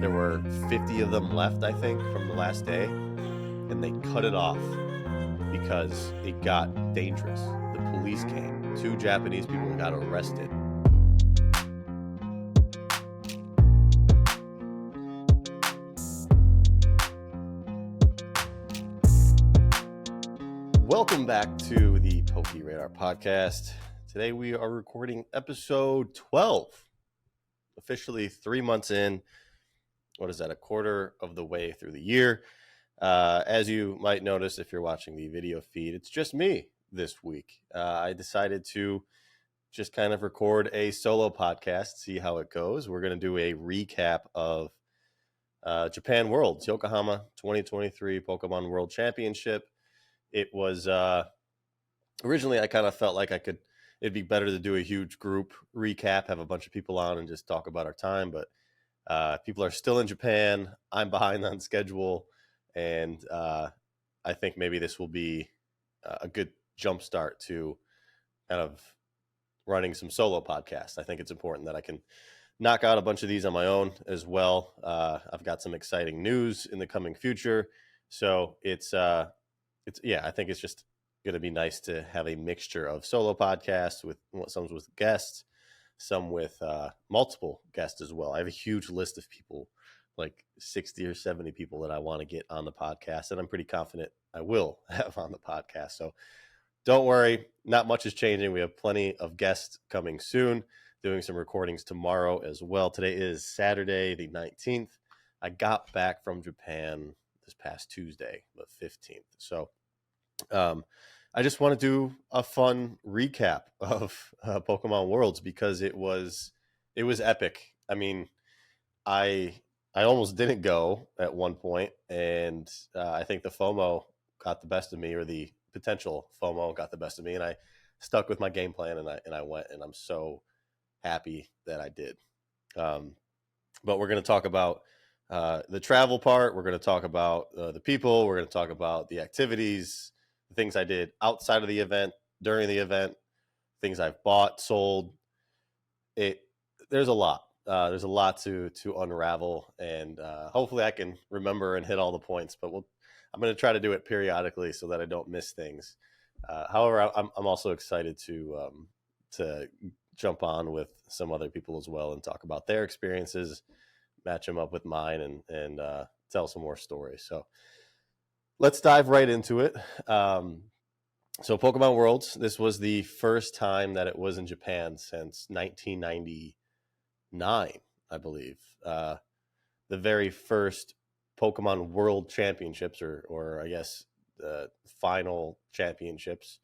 There were 50 of them left, I think, from the last day, and they cut it off because it got dangerous. The police came. 2 Japanese people got arrested. Welcome back to the PokeRadar podcast. Today we are recording episode 12. Officially 3 months in. What is that? A quarter of the way through the year. As you might notice if you're watching the video feed, it's just me this week. I decided to just kind of record a solo podcast, see how it goes. We're going to do a recap of Japan Worlds, Yokohama 2023 Pokemon World Championship. It was originally I kind of felt like it'd be better to do a huge group recap, have a bunch of people on and just talk about our time. But people are still in Japan. I'm behind on schedule. And I think maybe this will be a good jump start to kind of running some solo podcasts. I think it's important that I can knock out a bunch of these on my own as well. I've got some exciting news in the coming future. So I think it's just going to be nice to have a mixture of solo podcasts with some with guests, some with multiple guests as well. I have a huge list of people, like 60 or 70 people that I want to get on the podcast, and I'm pretty confident I will have on the podcast. So don't worry, not much is changing. We have plenty of guests coming soon, doing some recordings tomorrow as well. Today is Saturday, the 19th. I got back from Japan this past Tuesday, the 15th. So I just want to do a fun recap of Pokemon Worlds because it was epic. I mean, I almost didn't go at one point, and I think the FOMO got the best of me, or the potential FOMO got the best of me, and I stuck with my game plan, and I went, and I'm so happy that I did. But we're going to talk about the travel part. We're going to talk about the people. We're going to talk about the activities, the things I did outside of the event, during the event, things I've bought, sold. There's a lot. There's a lot to unravel, and hopefully I can remember and hit all the points. But I'm going to try to do it periodically so that I don't miss things. However, I'm also excited to jump on with some other people as well and talk about their experiences, match them up with mine, and tell some more stories. So let's dive right into it. So Pokemon Worlds, this was the first time that it was in Japan since 1999, I believe. The very first Pokemon World Championships, or I guess the final championships,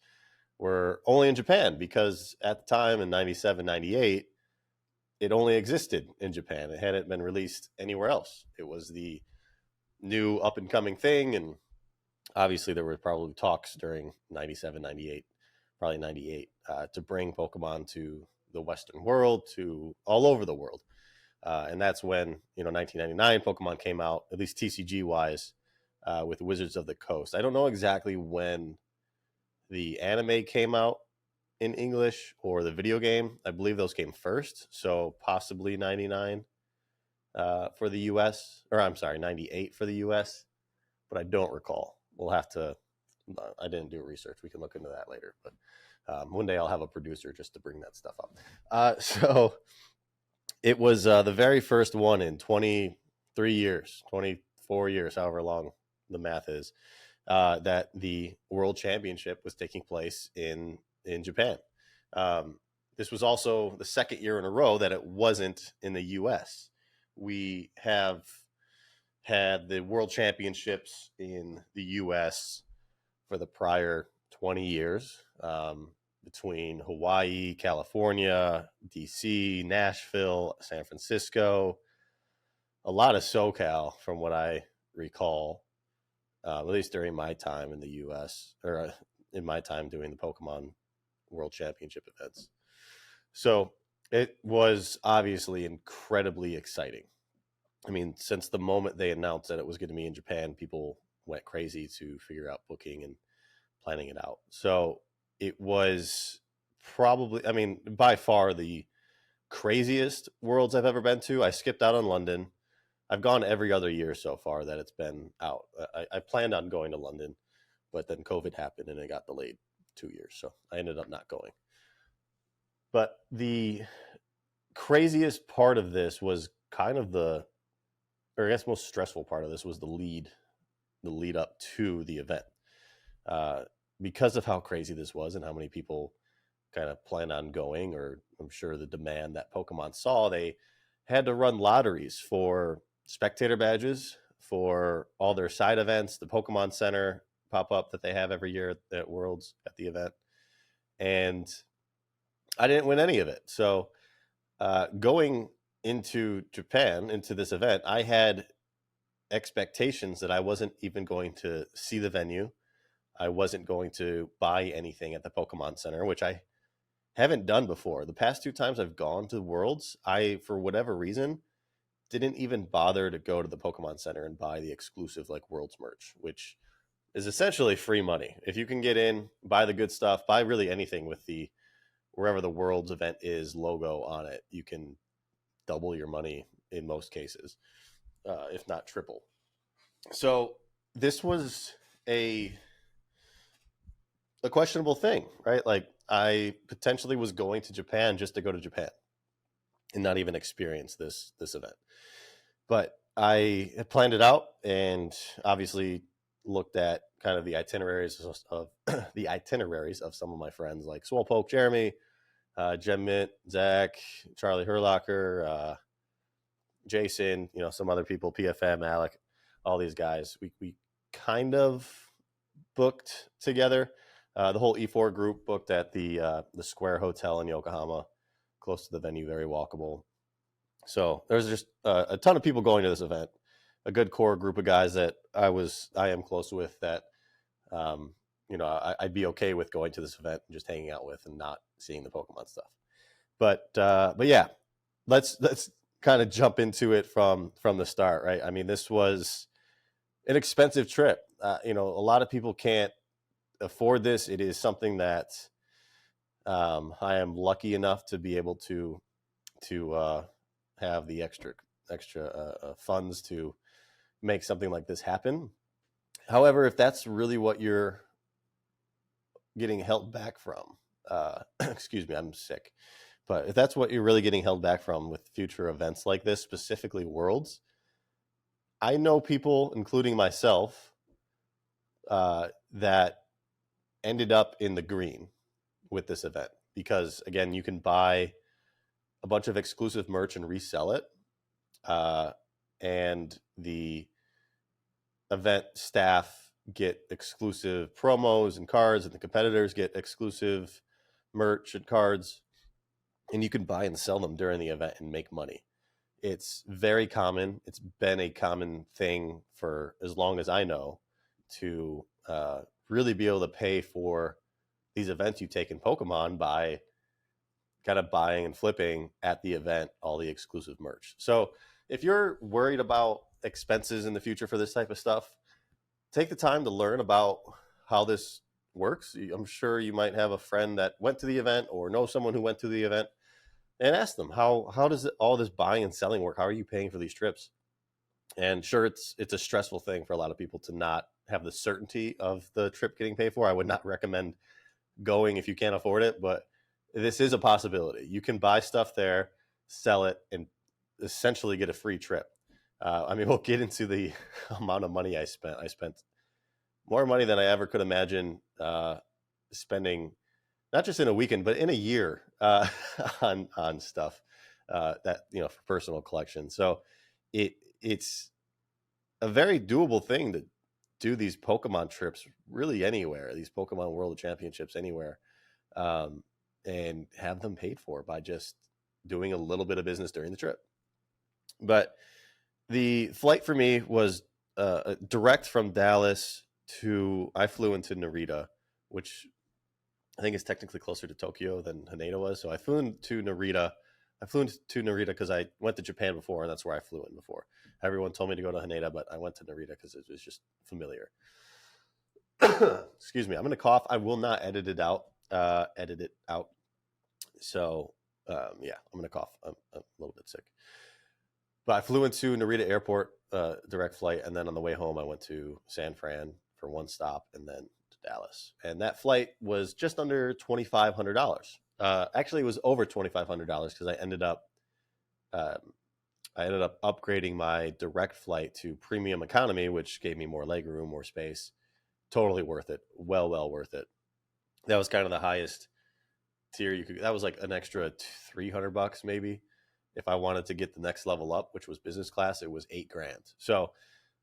were only in Japan because at the time in 97, 98, it only existed in Japan. It hadn't been released anywhere else. It was the new up-and-coming thing, and obviously there were probably talks during 97, 98, probably 98, to bring Pokemon to the Western world, to all over the world. And that's when, 1999 Pokemon came out, at least TCG-wise, with Wizards of the Coast. I don't know exactly when the anime came out in English or the video game. I believe those came first, so possibly 99 for the U.S., or I'm sorry, 98 for the U.S., but I don't recall. We'll have to, I didn't do research. We can look into that later, but one day I'll have a producer just to bring that stuff up. So it was the very first one in 23 years, 24 years, however long the math is, that the World Championship was taking place in Japan. This was also the second year in a row that it wasn't in the U.S. We have had the World Championships in the U.S. for the prior 20 years, between Hawaii, California, D.C., Nashville, San Francisco, a lot of SoCal from what I recall, at least during my time in the U.S., or in my time doing the Pokemon World Championship events. So it was obviously incredibly exciting. I mean, since the moment they announced that it was going to be in Japan, people went crazy to figure out booking and planning it out. So it was probably, I mean, by far the craziest Worlds I've ever been to. I skipped out on London. I've gone every other year so far that it's been out. I planned on going to London, but then COVID happened and it got delayed 2 years. So I ended up not going. But the craziest part of this was kind of or I guess most stressful part of this was the lead up to the event. Because of how crazy this was and how many people kind of plan on going, or I'm sure the demand that Pokemon saw, they had to run lotteries for spectator badges for all their side events, the Pokemon Center pop-up that they have every year at Worlds at the event. And I didn't win any of it. So going into Japan, into this event, I had expectations that I wasn't even going to see the venue. I wasn't going to buy anything at the Pokemon Center, which I haven't done before. The past 2 times I've gone to Worlds, I, for whatever reason, didn't even bother to go to the Pokemon Center and buy the exclusive like Worlds merch, which is essentially free money. If you can get in, buy the good stuff, buy really anything with the wherever the Worlds event is logo on it, you can double your money in most cases, if not triple. So this was a questionable thing, right? Like I potentially was going to Japan just to go to Japan and not even experience this event. But I had planned it out and obviously looked at kind of the itineraries of the itineraries of some of my friends like Swolpoke, Jeremy, Jem Mint, Zach, Charlie Herlocker, Jason, some other people, PFM, Alec, all these guys. We kind of booked together. The whole E4 group booked at the Square Hotel in Yokohama, close to the venue, very walkable. So there's just a ton of people going to this event, a good core group of guys that I am close with that, I'd be okay with going to this event and just hanging out with and not seeing the Pokemon stuff. But yeah, let's kind of jump into it from the start, right? I mean, this was an expensive trip. A lot of people can't afford this. It is something that I am lucky enough to be able to have the extra funds to make something like this happen. However, if that's really what you're getting held back from, excuse me, I'm sick. But if that's what you're really getting held back from with future events like this, specifically Worlds, I know people, including myself, that ended up in the green with this event because, again, you can buy a bunch of exclusive merch and resell it. And the event staff get exclusive promos and cards, and the competitors get exclusive merch and cards, and you can buy and sell them during the event and make money. It's very common. It's been a common thing for as long as I know to really be able to pay for these events you take in Pokemon by kind of buying and flipping at the event all the exclusive merch. So if you're worried about expenses in the future for this type of stuff, take the time to learn about how this works. I'm sure you might have a friend that went to the event or know someone who went to the event, and ask them how does all this buying and selling work? How are you paying for these trips? And sure, it's a stressful thing for a lot of people to not have the certainty of the trip getting paid for. I would not recommend going if you can't afford it, but this is a possibility. You can buy stuff there, sell it, and essentially get a free trip. We'll get into the amount of money I spent. I spent more money than I ever could imagine spending, not just in a weekend, but in a year on stuff that, for personal collection. So it's a very doable thing to do these Pokemon trips really anywhere, these Pokemon World Championships anywhere, and have them paid for by just doing a little bit of business during the trip. But the flight for me was direct from Dallas I flew into Narita, which I think is technically closer to Tokyo than Haneda was. So I flew into Narita. I flew into Narita because I went to Japan before, and that's where I flew in before. Everyone told me to go to Haneda, but I went to Narita because it was just familiar. Excuse me. I'm going to cough. I will not edit it out. So, yeah, I'm going to cough. I'm a little bit sick. But I flew into Narita Airport, direct flight, and then on the way home, I went to San Fran for one stop, and then to Dallas. And that flight was just under $2,500. Actually, it was over $2,500 because I ended up upgrading my direct flight to premium economy, which gave me more leg room, more space. Totally worth it. Well worth it. That was kind of the highest tier you could. That was like an extra $300 maybe. If I wanted to get the next level up, which was business class, it was $8,000. So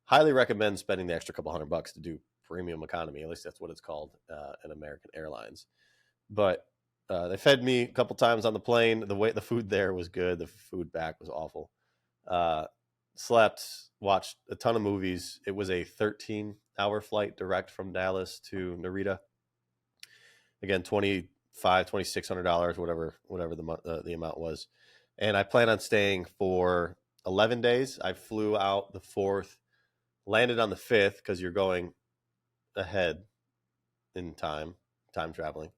highly recommend spending the extra couple $100 to do premium economy. At least that's what it's called in American Airlines. But they fed me a couple times on the plane. The food there was good. The food back was awful. Slept, watched a ton of movies. It was a 13-hour flight direct from Dallas to Narita. Again, $2,600, whatever the amount was. And I plan on staying for 11 days. I flew out the 4th, landed on the 5th because you're going ahead in time traveling.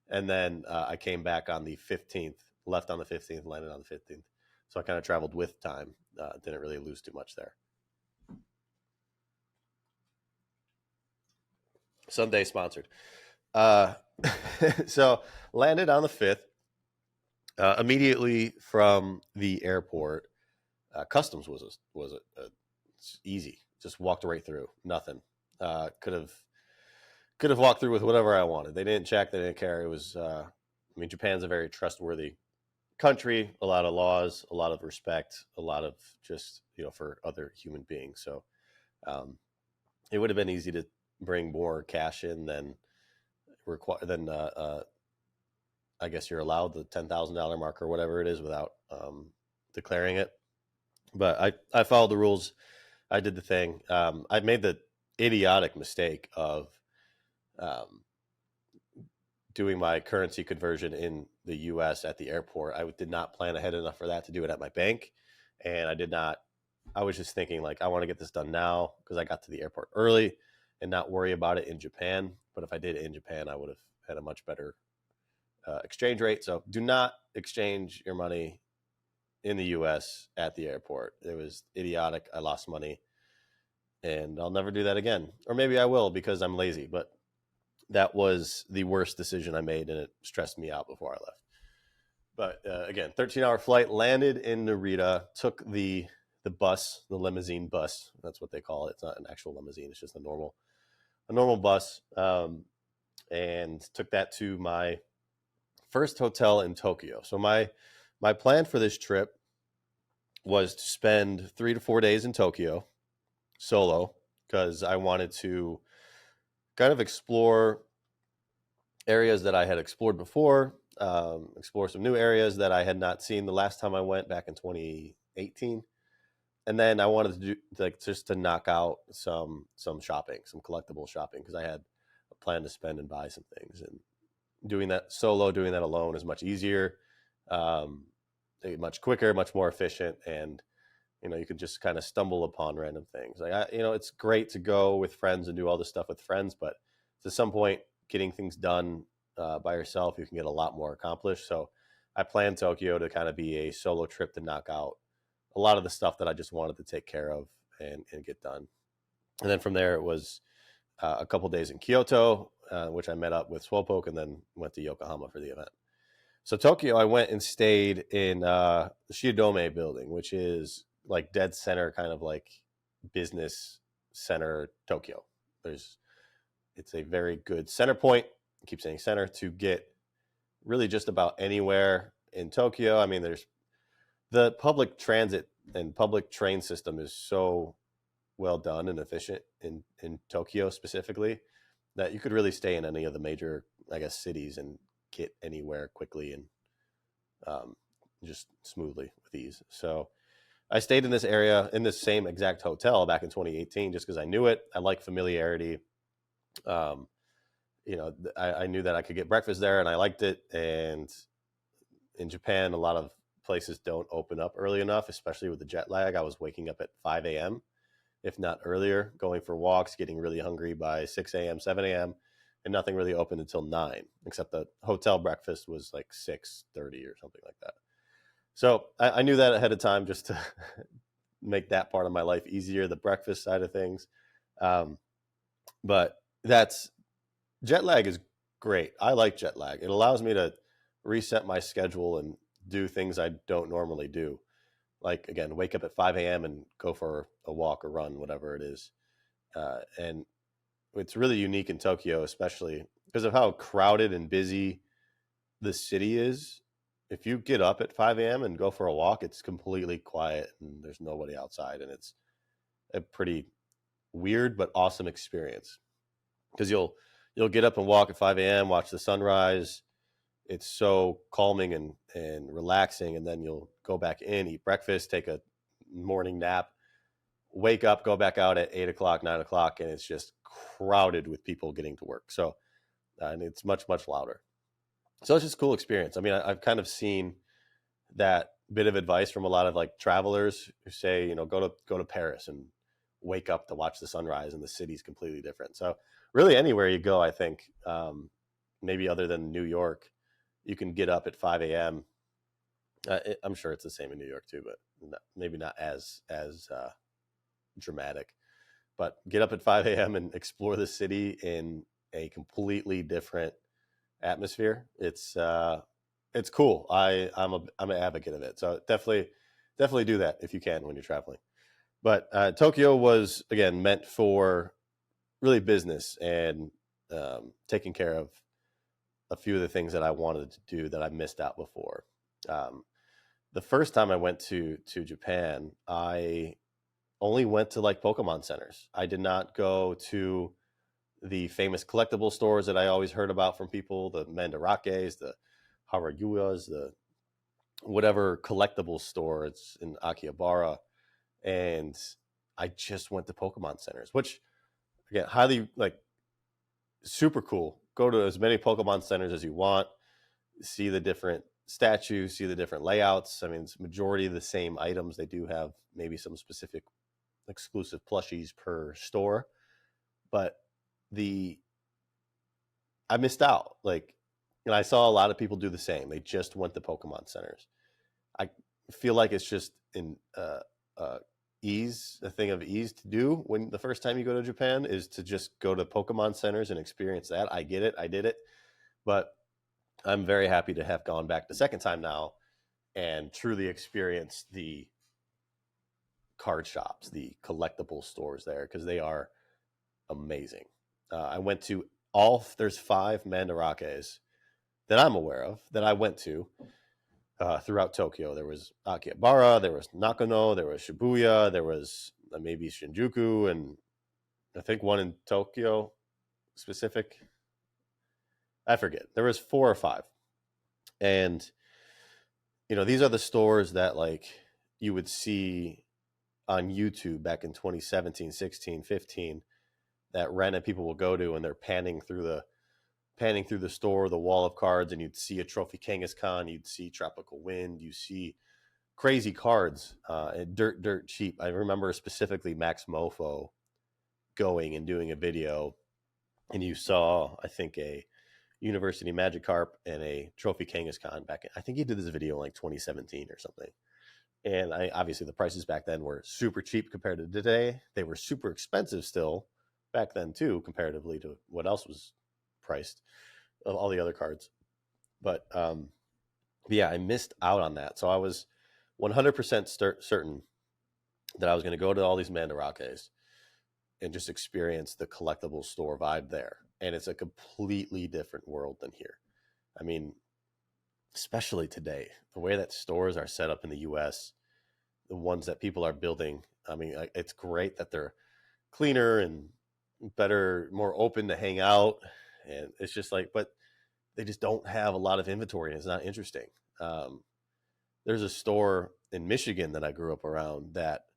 And then I came back on the 15th, left on the 15th, landed on the 15th. So I kind of traveled with time. Didn't really lose too much there. Sunday sponsored. So landed on the 5th. Immediately from the airport, customs was easy. Just walked right through. Nothing. Could have walked through with whatever I wanted. They didn't check. They didn't care. It was. Japan's a very trustworthy country. A lot of laws, a lot of respect, a lot of just for other human beings. So it would have been easy to bring more cash in than I guess you're allowed the $10,000 mark or whatever it is without declaring it. But I followed the rules. I did the thing. I made the idiotic mistake of doing my currency conversion in the U.S. at the airport. I did not plan ahead enough for that to do it at my bank. And I was just thinking I want to get this done now because I got to the airport early and not worry about it in Japan. But if I did it in Japan, I would have had a much better exchange rate. So do not exchange your money in the U.S. at the airport. It was idiotic. I lost money and I'll never do that again. Or maybe I will because I'm lazy, but that was the worst decision I made and it stressed me out before I left. But again, 13-hour flight, landed in Narita, took the bus, the limousine bus. That's what they call it. It's not an actual limousine. It's just a normal bus. And took that to my first hotel in Tokyo. So my plan for this trip was to spend 3 to 4 days in Tokyo solo because I wanted to kind of explore areas that I had explored before, explore some new areas that I had not seen the last time I went back in 2018. And then I wanted to do just to knock out some shopping, some collectible shopping because I had a plan to spend and buy some things. And doing that solo, doing that alone is much easier, much quicker, much more efficient. And, you can just kind of stumble upon random things. It's great to go with friends and do all this stuff with friends, but to some point, getting things done by yourself, you can get a lot more accomplished. So I planned Tokyo to kind of be a solo trip to knock out a lot of the stuff that I just wanted to take care of and get done. And then from there, it was a couple days in Kyoto, which I met up with Swopoke and then went to Yokohama for the event. So Tokyo, I went and stayed in the Shiodome building, which is like dead center, kind of like business center Tokyo. It's a very good center point. I keep saying center to get really just about anywhere in Tokyo. There's the public transit and public train system is so well done and efficient in Tokyo specifically that you could really stay in any of the major, cities and get anywhere quickly and just smoothly with ease. So I stayed in this area in this same exact hotel back in 2018 just because I knew it. I like familiarity. I knew that I could get breakfast there and I liked it. And in Japan, a lot of places don't open up early enough, especially with the jet lag. I was waking up at 5 a.m., if not earlier, going for walks, getting really hungry by 6 a.m., 7 a.m., and nothing really opened until 9, except the hotel breakfast was like 6:30 or something like that. So I knew that ahead of time just to make that part of my life easier, the breakfast side of things. But that's jet lag is great. I like jet lag. It allows me to reset my schedule and do things I don't normally do. Like, again, wake up at 5 a.m. and go for a walk or run, whatever it is. And it's really unique in Tokyo, especially because of how crowded and busy the city is. If you get up at 5 a.m. and go for a walk, it's completely quiet and there's nobody outside. And it's a pretty weird but awesome experience because you'll get up and walk at 5 a.m., watch the sunrise. It's so calming and relaxing. And then you'll go back in, eat breakfast, take a morning nap, wake up, go back out at 8 o'clock, 9 o'clock, and it's just crowded with people getting to work. So, and it's much, much louder. So it's just a cool experience. I mean, I've kind of seen that bit of advice from a lot of like travelers who say, you know, go to Paris and wake up to watch the sunrise, and the city's completely different. So really anywhere you go, I think, maybe other than New York, you can get up at 5 a.m. I'm sure it's the same in New York too, but maybe not as dramatic. But get up at 5 a.m. and explore the city in a completely different atmosphere. It's cool. I'm an advocate of it. So definitely do that if you can when you're traveling. But Tokyo was, again, meant for really business and taking care of a few of the things that I wanted to do that I missed out before. The first time I went to Japan, I only went to like Pokemon centers. I did not go to the famous collectible stores that I always heard about from people, the Mandarakes, the Haraguas, the whatever collectible store it's in Akihabara. And I just went to Pokemon centers, which, again, highly, like, super cool. Go to as many Pokemon centers as you want, see the different statues, see the different layouts. I mean, it's majority of the same items. They do have maybe some specific exclusive plushies per store, but I missed out. Like, and I saw a lot of people do the same. They just went to Pokemon centers. I feel like it's just a thing of ease to do when the first time you go to Japan is to just go to Pokemon centers and experience that. I get it. I did it. But I'm very happy to have gone back the second time now and truly experience the card shops, the collectible stores there, because they are amazing. I went to there's 5 Mandarakes that I'm aware of that I went to throughout Tokyo. There was Akihabara, there was Nakano, there was Shibuya, there was maybe Shinjuku, and I think one in Tokyo specific. I forget. There was 4 or 5. And, you know, these are the stores that like you would see on YouTube back in 2017, 16, 15 that random people will go to, and they're panning through the store, the wall of cards, and you'd see a Trophy Kangaskhan, you'd see Tropical Wind, you see crazy cards, and dirt cheap. I remember specifically Max Mofo going and doing a video, and you saw, I think, a University Magikarp and a Trophy Kangaskhan I think he did this video in like 2017 or something. And obviously the prices back then were super cheap compared to today. They were super expensive still back then too, comparatively to what else was priced of all the other cards. But yeah, I missed out on that. So I was 100% certain that I was going to go to all these Mandarakes and just experience the collectible store vibe there. And it's a completely different world than here. I mean, especially today, the way that stores are set up in the US, the ones that people are building, I mean, it's great that they're cleaner and better, more open to hang out. And it's just like, but they just don't have a lot of inventory, and it's not interesting. There's a store in Michigan that I grew up around that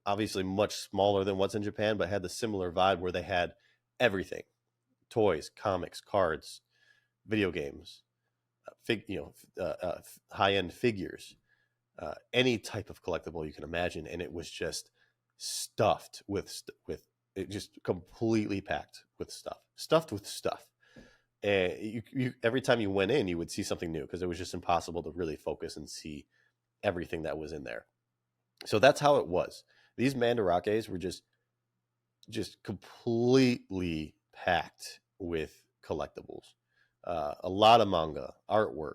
obviously much smaller than what's in Japan, but had the similar vibe where they had everything: toys, comics, cards, video games, high-end figures, any type of collectible you can imagine. And it was just stuffed with it, just completely packed with stuffed with stuff. And you every time you went in, you would see something new because it was just impossible to really focus and see everything that was in there. So that's how it was. These mandarakes were just completely packed with collectibles. A lot of manga, artwork,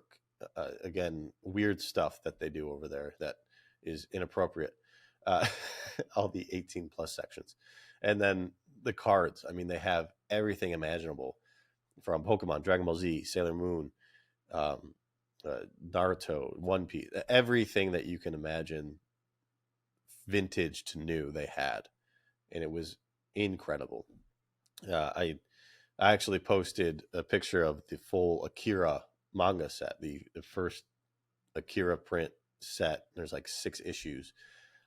again, weird stuff that they do over there that is inappropriate. Uh, all the 18 plus sections. And then the cards. I mean, they have everything imaginable from Pokemon, Dragon Ball Z, Sailor Moon, um, Naruto, One Piece, everything that you can imagine, vintage to new, they had. And it was incredible. I actually posted a picture of the full Akira manga set, the first Akira print set. There's like 6 issues.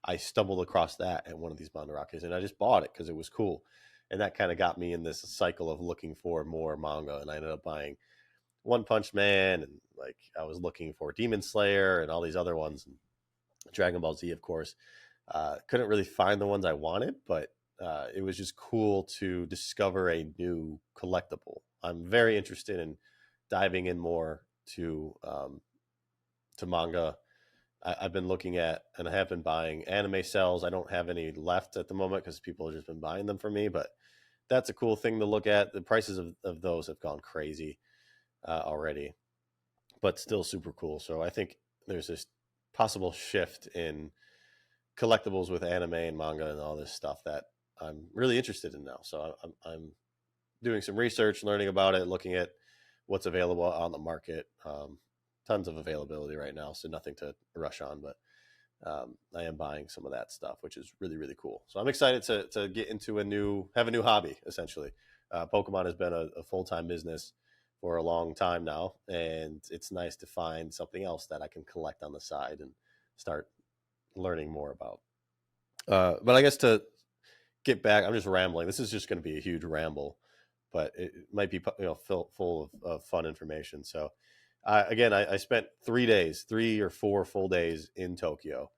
I stumbled across that at one of these mandarakes, and I just bought it because it was cool. And that kind of got me in this cycle of looking for more manga. And I ended up buying One Punch Man, and like I was looking for Demon Slayer and all these other ones, and Dragon Ball Z, of course. Couldn't really find the ones I wanted, but it was just cool to discover a new collectible. I'm very interested in diving in more to manga. I've been looking at, and I have been buying anime cells. I don't have any left at the moment because people have just been buying them for me, but that's a cool thing to look at. The prices of those have gone crazy already, but still super cool. So I think there's this possible shift in collectibles with anime and manga and all this stuff that I'm really interested in now. So I'm doing some research, learning about it, looking at what's available on the market. Tons of availability right now, so nothing to rush on, but I am buying some of that stuff, which is really, really cool. So I'm excited to get into have a new hobby, essentially. Pokemon has been a full-time business for a long time now, and it's nice to find something else that I can collect on the side and start learning more about. But I guess to get back, I'm just rambling. This is just going to be a huge ramble, but it might be full of fun information. So again, I spent 3 days, 3 or 4 full days in Tokyo,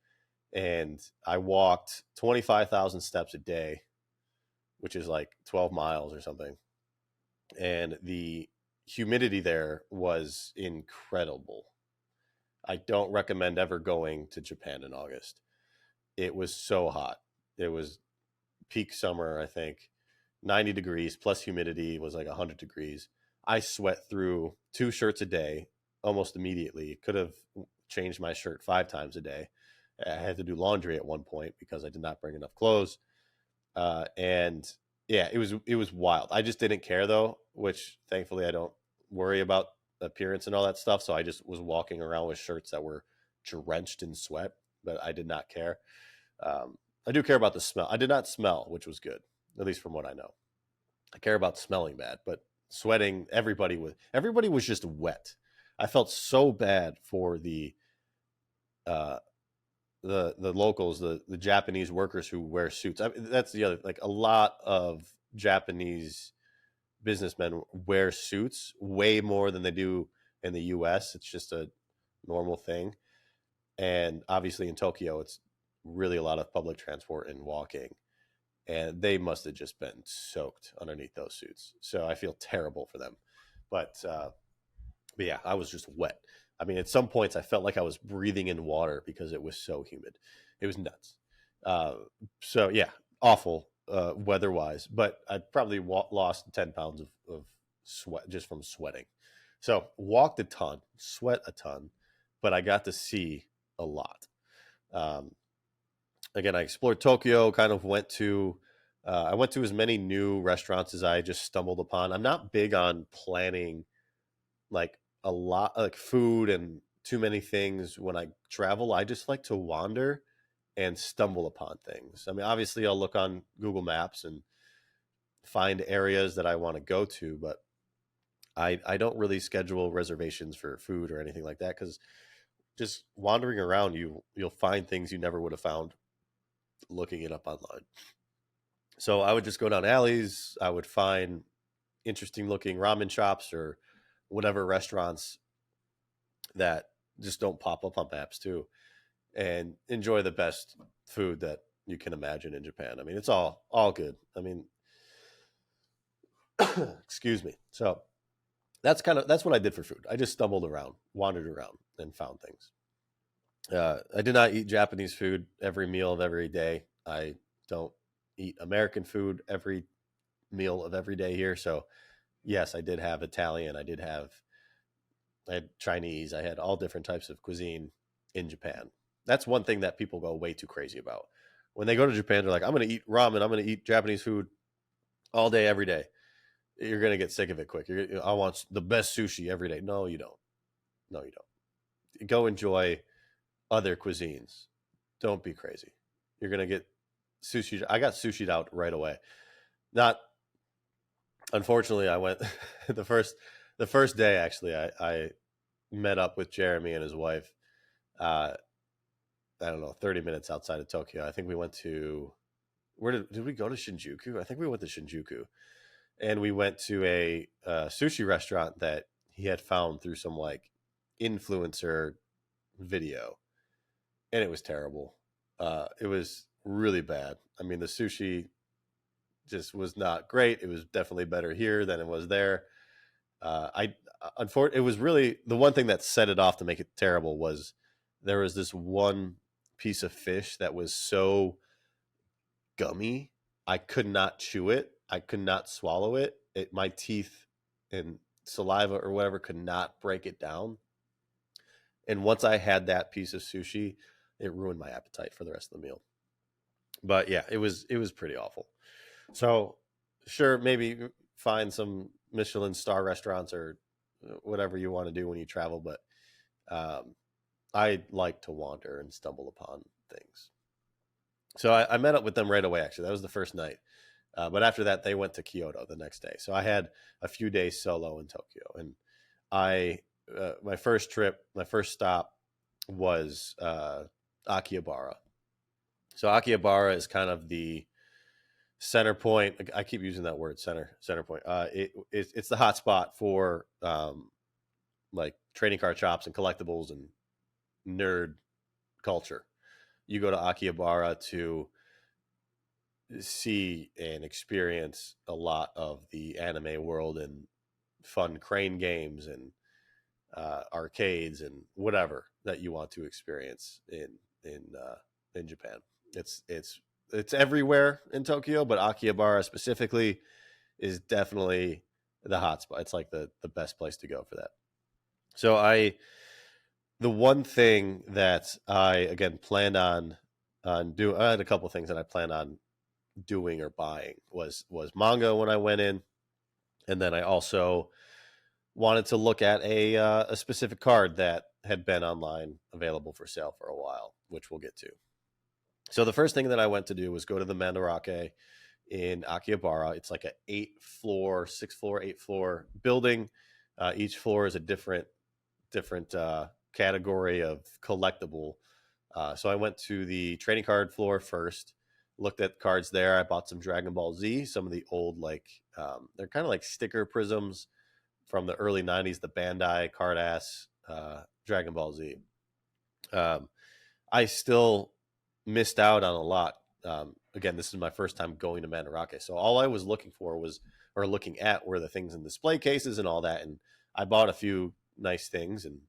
and I walked 25,000 steps a day, which is like 12 miles or something. And the humidity there was incredible. I don't recommend ever going to Japan in August. It was so hot. It was peak summer, I think. 90 degrees plus humidity was like 100 degrees. I sweat through 2 shirts a day almost immediately. Could have changed my shirt 5 times a day. I had to do laundry at one point because I did not bring enough clothes. And yeah, it was wild. I just didn't care though, which thankfully I don't worry about appearance and all that stuff. So I just was walking around with shirts that were drenched in sweat, but I did not care. I do care about the smell. I did not smell, which was good, at least from what I know. I care about smelling bad, but sweating, everybody was just wet. I felt so bad for uh, the locals, the Japanese workers who wear suits. That's the other, like, a lot of Japanese businessmen wear suits way more than they do in the U.S. It's just a normal thing, and obviously in Tokyo, it's really a lot of public transport and walking, and they must have just been soaked underneath those suits. So I feel terrible for them, but yeah, I was just wet. I mean, at some points, I felt like I was breathing in water because it was so humid. It was nuts. Uh, so yeah, awful weather-wise. But I probably lost 10 pounds of sweat just from sweating. So walked a ton, sweat a ton, but I got to see a lot. Um, Again, I explored Tokyo. Kind of I went to as many new restaurants as I just stumbled upon. I'm not big on planning like a lot like food and too many things when I travel. I just like to wander and stumble upon things. I mean, obviously I'll look on Google Maps and find areas that I want to go to, but I don't really schedule reservations for food or anything like that because just wandering around you'll find things you never would have found looking it up online. So I would just go down alleys, I would find interesting looking ramen shops or whatever restaurants that just don't pop up on maps too, and enjoy the best food that you can imagine in Japan. I mean, it's all good. I mean, excuse me. So that's what I did for food. I just stumbled around, wandered around, and found things. I did not eat Japanese food every meal of every day. I don't eat American food every meal of every day here. So yes, I did have Italian. I had Chinese. I had all different types of cuisine in Japan. That's one thing that people go way too crazy about. When they go to Japan, they're like, I'm going to eat ramen. I'm going to eat Japanese food all day, every day. You're going to get sick of it quick. I want the best sushi every day. No, you don't. No, you don't. Go enjoy other cuisines. Don't be crazy. You're going to get sushi. I got sushi'd out right away. Not, unfortunately, I went the first day, actually, I met up with Jeremy and his wife. I don't know, 30 minutes outside of Tokyo. I think we went to, where did we go to Shinjuku? I think we went to Shinjuku, and we went to a sushi restaurant that he had found through some like influencer video, and it was terrible. It was really bad. I mean, the sushi just was not great. It was definitely better here than it was there. Unfortunately, it was really the one thing that set it off to make it terrible was there was this one piece of fish that was so gummy, I could not chew it. I could not swallow it. My teeth and saliva or whatever could not break it down. And once I had that piece of sushi, it ruined my appetite for the rest of the meal. But yeah, it was pretty awful. So sure, maybe find some Michelin star restaurants or whatever you want to do when you travel, but I like to wander and stumble upon things. So I met up with them right away. Actually, that was the first night. But after that, they went to Kyoto the next day. So I had a few days solo in Tokyo, and my first stop was Akihabara. So Akihabara is kind of the center point. I keep using that word, center point. It's the hot spot for like trading card shops and collectibles and nerd culture. You go to Akihabara to see and experience a lot of the anime world and fun crane games and arcades and whatever that you want to experience in Japan. It's everywhere in Tokyo, but Akihabara specifically is definitely the hot spot. It's like the best place to go for that. So the one thing that I again planned on doing, I had a couple of things that I planned on doing or buying was manga when I went in, and then I also wanted to look at a specific card that had been online available for sale for a while, which we'll get to. So the first thing that I went to do was go to the Mandarake in Akihabara. It's like a 8-floor, 6-floor, 8-floor building. Each floor is a different category of collectible. So I went to the trading card floor first, looked at cards there. I bought some Dragon Ball Z, some of the old they're kind of like sticker prisms from the early 90s, the Bandai card ass Dragon Ball Z. I still missed out on a lot. Again, this is my first time going to Mandarake, so all I was looking at were the things in display cases and all that, and I bought a few nice things, and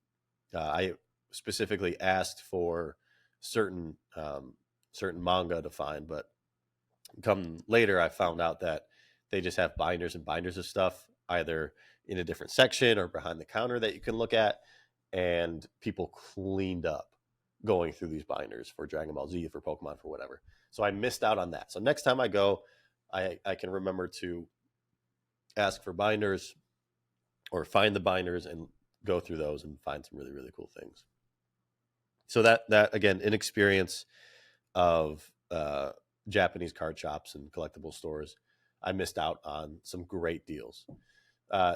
I specifically asked for certain manga to find, but come later I found out that they just have binders and binders of stuff either in a different section or behind the counter that you can look at, and people cleaned up going through these binders for Dragon Ball Z, for Pokemon, for whatever. So I missed out on that. So next time I go, I can remember to ask for binders or find the binders and go through those and find some really, really cool things. So that again, an experience of Japanese card shops and collectible stores. I missed out on some great deals.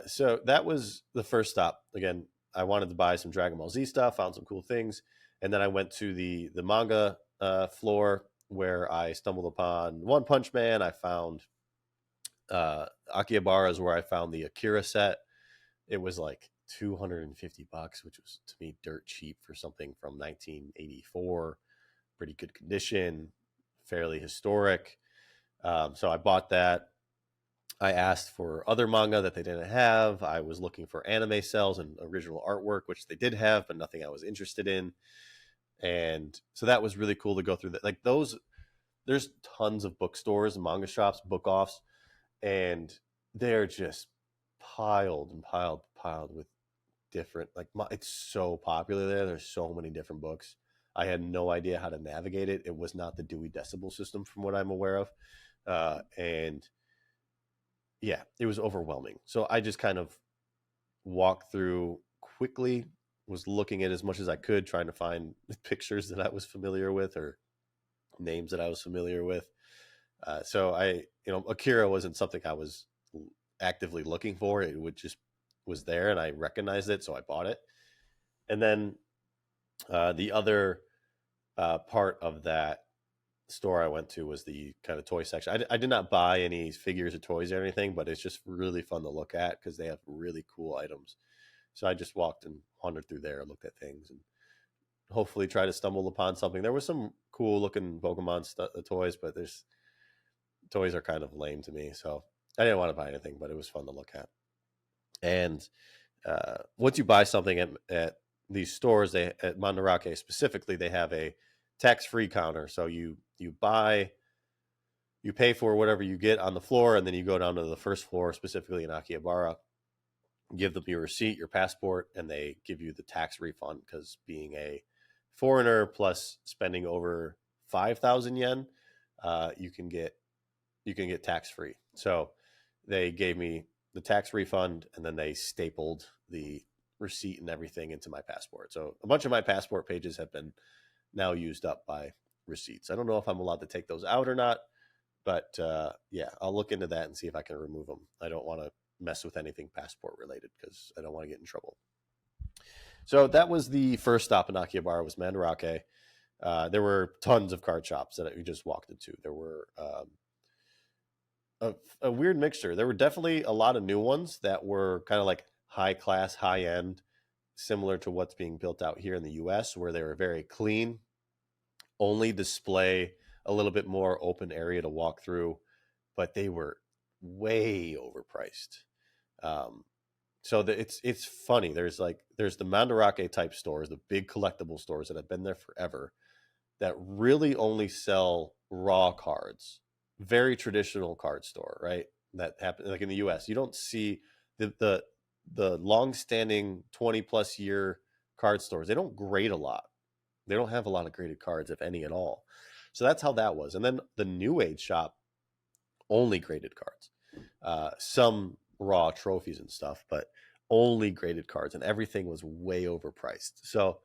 So that was the first stop. Again, I wanted to buy some Dragon Ball Z stuff, found some cool things. And then I went to the manga floor where I stumbled upon One Punch Man. I found Akihabara is where I found the Akira set. It was like $250, which was to me dirt cheap for something from 1984. Pretty good condition, fairly historic. So I bought that. I asked for other manga that they didn't have. I was looking for anime cells and original artwork, which they did have, but nothing I was interested in. And so that was really cool to go through that. Like those, there's tons of bookstores and manga shops, book offs, and they're just piled with different, like it's so popular there. There's so many different books. I had no idea how to navigate it. It was not the Dewey Decimal System from what I'm aware of. And yeah, it was overwhelming. So I just kind of walked through quickly, was looking at as much as I could, trying to find pictures that I was familiar with or names that I was familiar with. So Akira wasn't something I was actively looking for. It would just was there and I recognized it. So I bought it. And then the other part of that store I went to was the kind of toy section. I did not buy any figures or toys or anything, but it's just really fun to look at because they have really cool items. So I just walked and wandered through there, looked at things, and hopefully try to stumble upon something. There was some cool looking Pokemon toys, but there's toys are kind of lame to me. So I didn't want to buy anything, but it was fun to look at. And once you buy something at these stores, at Mandarake specifically, they have a tax-free counter. So you pay for whatever you get on the floor, and then you go down to the first floor, specifically in Akihabara, give them your receipt, your passport, and they give you the tax refund because being a foreigner plus spending over 5,000 yen, you can get tax-free. So they gave me the tax refund, and then they stapled the receipt and everything into my passport. So a bunch of my passport pages have been now used up by receipts. I don't know if I'm allowed to take those out or not, but yeah, I'll look into that and see if I can remove them. I don't want to mess with anything passport related because I don't want to get in trouble. So that was the first stop in Akihabara, was Mandarake. There were tons of card shops that we just walked into. There were a weird mixture. There were definitely a lot of new ones that were kind of like high class, high end, similar to what's being built out here in the US, where they were very clean, only display a little bit more open area to walk through, but they were way overpriced. So it's funny. There's the Mandarake type stores, the big collectible stores that have been there forever, that really only sell raw cards. Very traditional card store, right? That happen like in the US. You don't see the long-standing 20+ year card stores. They don't grade a lot. They don't have a lot of graded cards, if any at all. So that's how that was. And then the New Age shop only graded cards. Some raw trophies and stuff, but only graded cards, and everything was way overpriced. So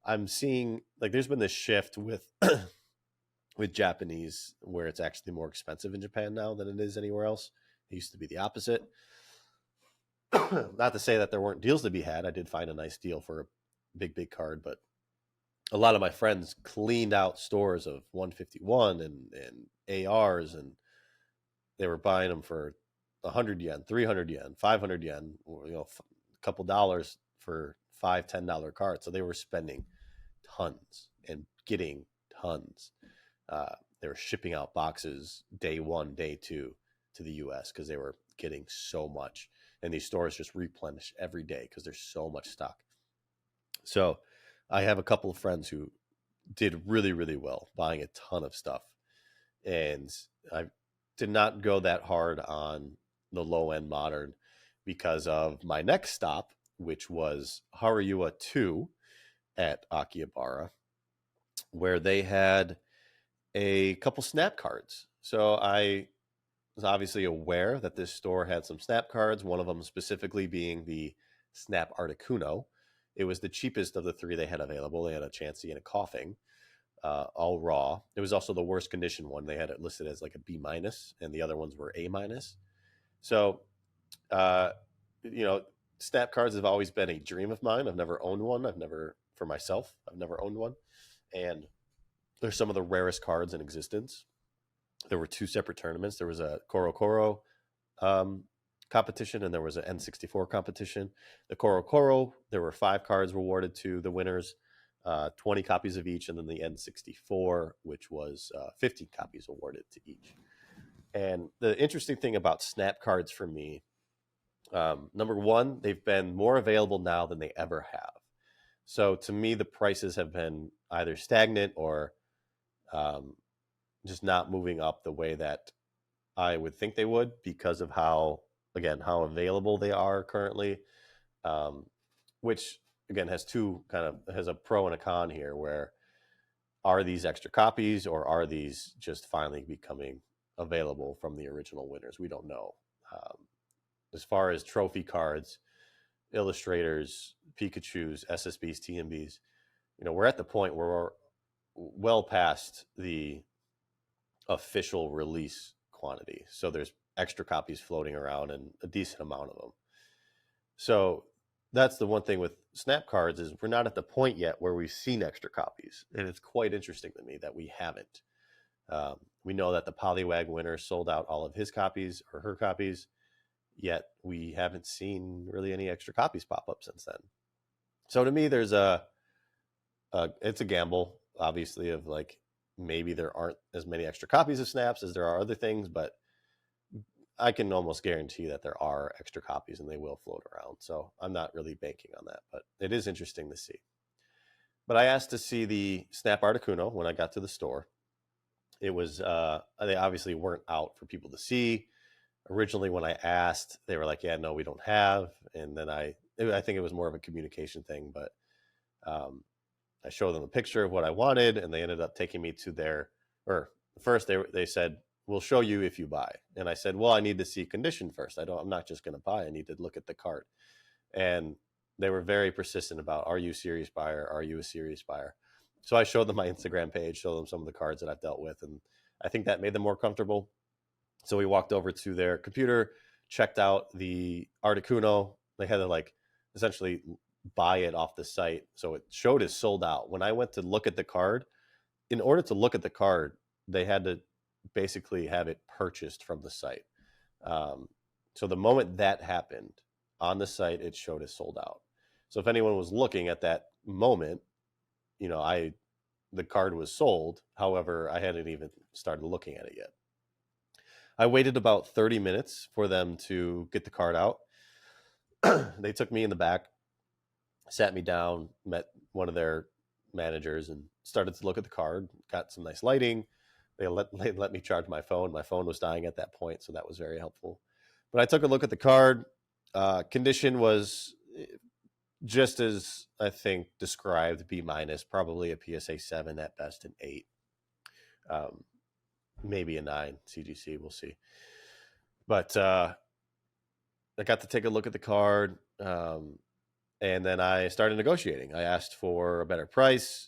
I'm seeing like there's been this shift with with Japanese where it's actually more expensive in Japan now than it is anywhere else. It used to be the opposite. Not to say that there weren't deals to be had. I did find a nice deal for a big card, but a lot of my friends cleaned out stores of 151 and ARs, and they were buying them for 100 yen, 300 yen, 500 yen, or, a couple dollars for $5-10 cards. So they were spending tons and getting tons. They were shipping out boxes day one, day two to the US because they were getting so much. And these stores just replenish every day because there's so much stock. So I have a couple of friends who did really, really well buying a ton of stuff. And I did not go that hard on the low end modern because of my next stop, which was Haruyua 2 at Akihabara, where they had a couple snap cards. So I was obviously aware that this store had some snap cards, one of them specifically being the Snap Articuno. It was the cheapest of the three they had available. They had a Chansey and a Coughing, all raw. It was also the worst condition one. They had it listed as like a B-, and the other ones were A-. So, snap cards have always been a dream of mine. I've never owned one. I've never owned one. And they're some of the rarest cards in existence. There were two separate tournaments. There was a Koro competition, and there was an N64 competition. The Koro, there were 5 cards rewarded to the winners, 20 copies of each, and then the N64, which was 15 copies awarded to each. And the interesting thing about snap cards for me, number one, they've been more available now than they ever have. So to me, the prices have been either stagnant or um, just not moving up the way that I would think they would, because of how, again, how available they are currently, um, which again has a pro and a con here, where are these extra copies or are these just finally becoming available from the original winners? We don't know. Um, as far as trophy cards, illustrators, Pikachus, SSBs, TMBs, we're at the point where we're well past the official release quantity. So there's extra copies floating around and a decent amount of them. So that's the one thing with snap cards, is we're not at the point yet where we've seen extra copies. And it's quite interesting to me that we haven't. We know that the Poliwag winner sold out all of his copies or her copies, yet we haven't seen really any extra copies pop up since then. So to me, there's it's a gamble, obviously, of like, maybe there aren't as many extra copies of snaps as there are other things, but I can almost guarantee that there are extra copies and they will float around. So I'm not really banking on that, but it is interesting to see. But I asked to see the Snap Articuno when I got to the store. It was, they obviously weren't out for people to see. Originally, when I asked, they were like, yeah, no, we don't have. And then I think it was more of a communication thing, but I showed them a picture of what I wanted, and they ended up taking me to or first they said, we'll show you if you buy. And I said, well, I need to see condition first. I'm not just going to buy. I need to look at the card. And they were very persistent about, are you a serious buyer? Are you a serious buyer? So I showed them my Instagram page, showed them some of the cards that I've dealt with. And I think that made them more comfortable. So we walked over to their computer, checked out the Articuno. They had to essentially buy it off the site. So it showed as sold out. When I went to look at the card, in order to look at the card, they had to basically have it purchased from the site. So the moment that happened on the site, it showed as sold out. So if anyone was looking at that moment, the card was sold. However, I hadn't even started looking at it yet. I waited about 30 minutes for them to get the card out. They took me in the back, sat me down, met one of their managers, and started to look at the card. Got some nice lighting. They let me charge my phone. My phone was dying at that point, so that was very helpful. But I took a look at the card. Condition was just as I think described, B-, probably a PSA 7 at best, an 8. Maybe a 9 CGC, we'll see. But I got to take a look at the card, and then I started negotiating. I asked for a better price,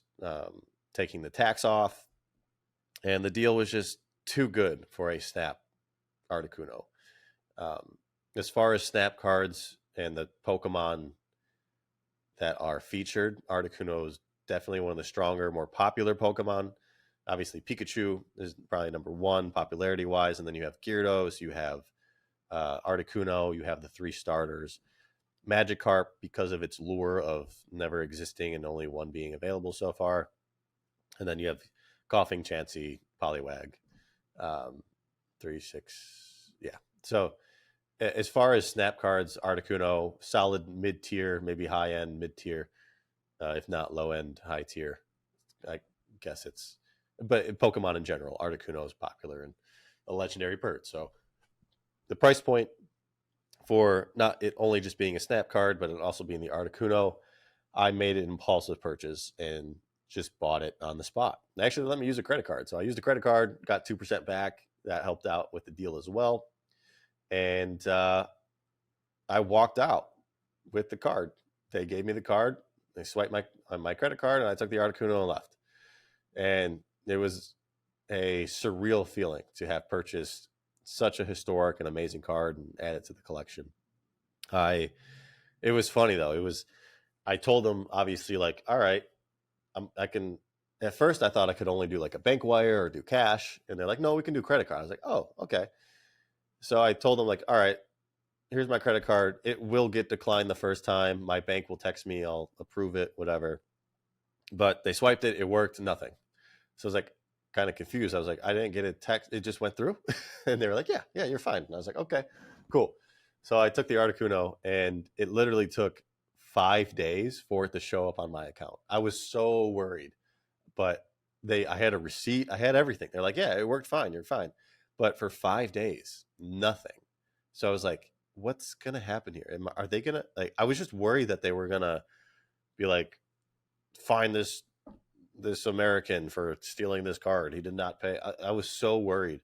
taking the tax off, and the deal was just too good for a Snap Articuno. As far as Snap cards and the Pokemon that are featured, Articuno is definitely one of the stronger, more popular Pokemon. Obviously, Pikachu is probably number one popularity-wise, and then you have Gyarados, you have Articuno, you have the 3 starters. Magikarp, because of its lure of never existing and only one being available so far. And then you have Coughing Chansey, Poliwag, 3, 6, yeah. So as far as Snap cards, Articuno, solid mid-tier, maybe high-end mid-tier, if not low-end, high-tier. I guess but Pokemon in general, Articuno is popular and a legendary bird. So the price point for not it only just being a Snap card, but it also being the Articuno, I made an impulsive purchase and just bought it on the spot. They actually let me use a credit card. So I used a credit card, got 2% back. That helped out with the deal as well. And I walked out with the card. They gave me the card. They swiped my credit card, and I took the Articuno and left. And it was a surreal feeling to have purchased such a historic and amazing card and add it to the collection. It was funny though. I told them, obviously, like, all right, I can. At first, I thought I could only do like a bank wire or do cash, and they're like, no, we can do credit card. I was like, oh, okay. So I told them, like, all right, here's my credit card. It will get declined the first time. My bank will text me. I'll approve it, whatever. But they swiped it. It worked. Nothing. So I was like, kind of confused. I was like, I didn't get a text. It just went through. And they were like, yeah, you're fine. And I was like, okay, cool. So I took the Articuno, and it literally took 5 days for it to show up on my account. I was so worried, but I had a receipt, I had everything. They're like, yeah, it worked fine, you're fine. But for 5 days, nothing. So I was like, what's gonna happen here? Are they gonna, like, I was just worried that they were gonna be like, find this American for stealing this card. He did not pay. I was so worried,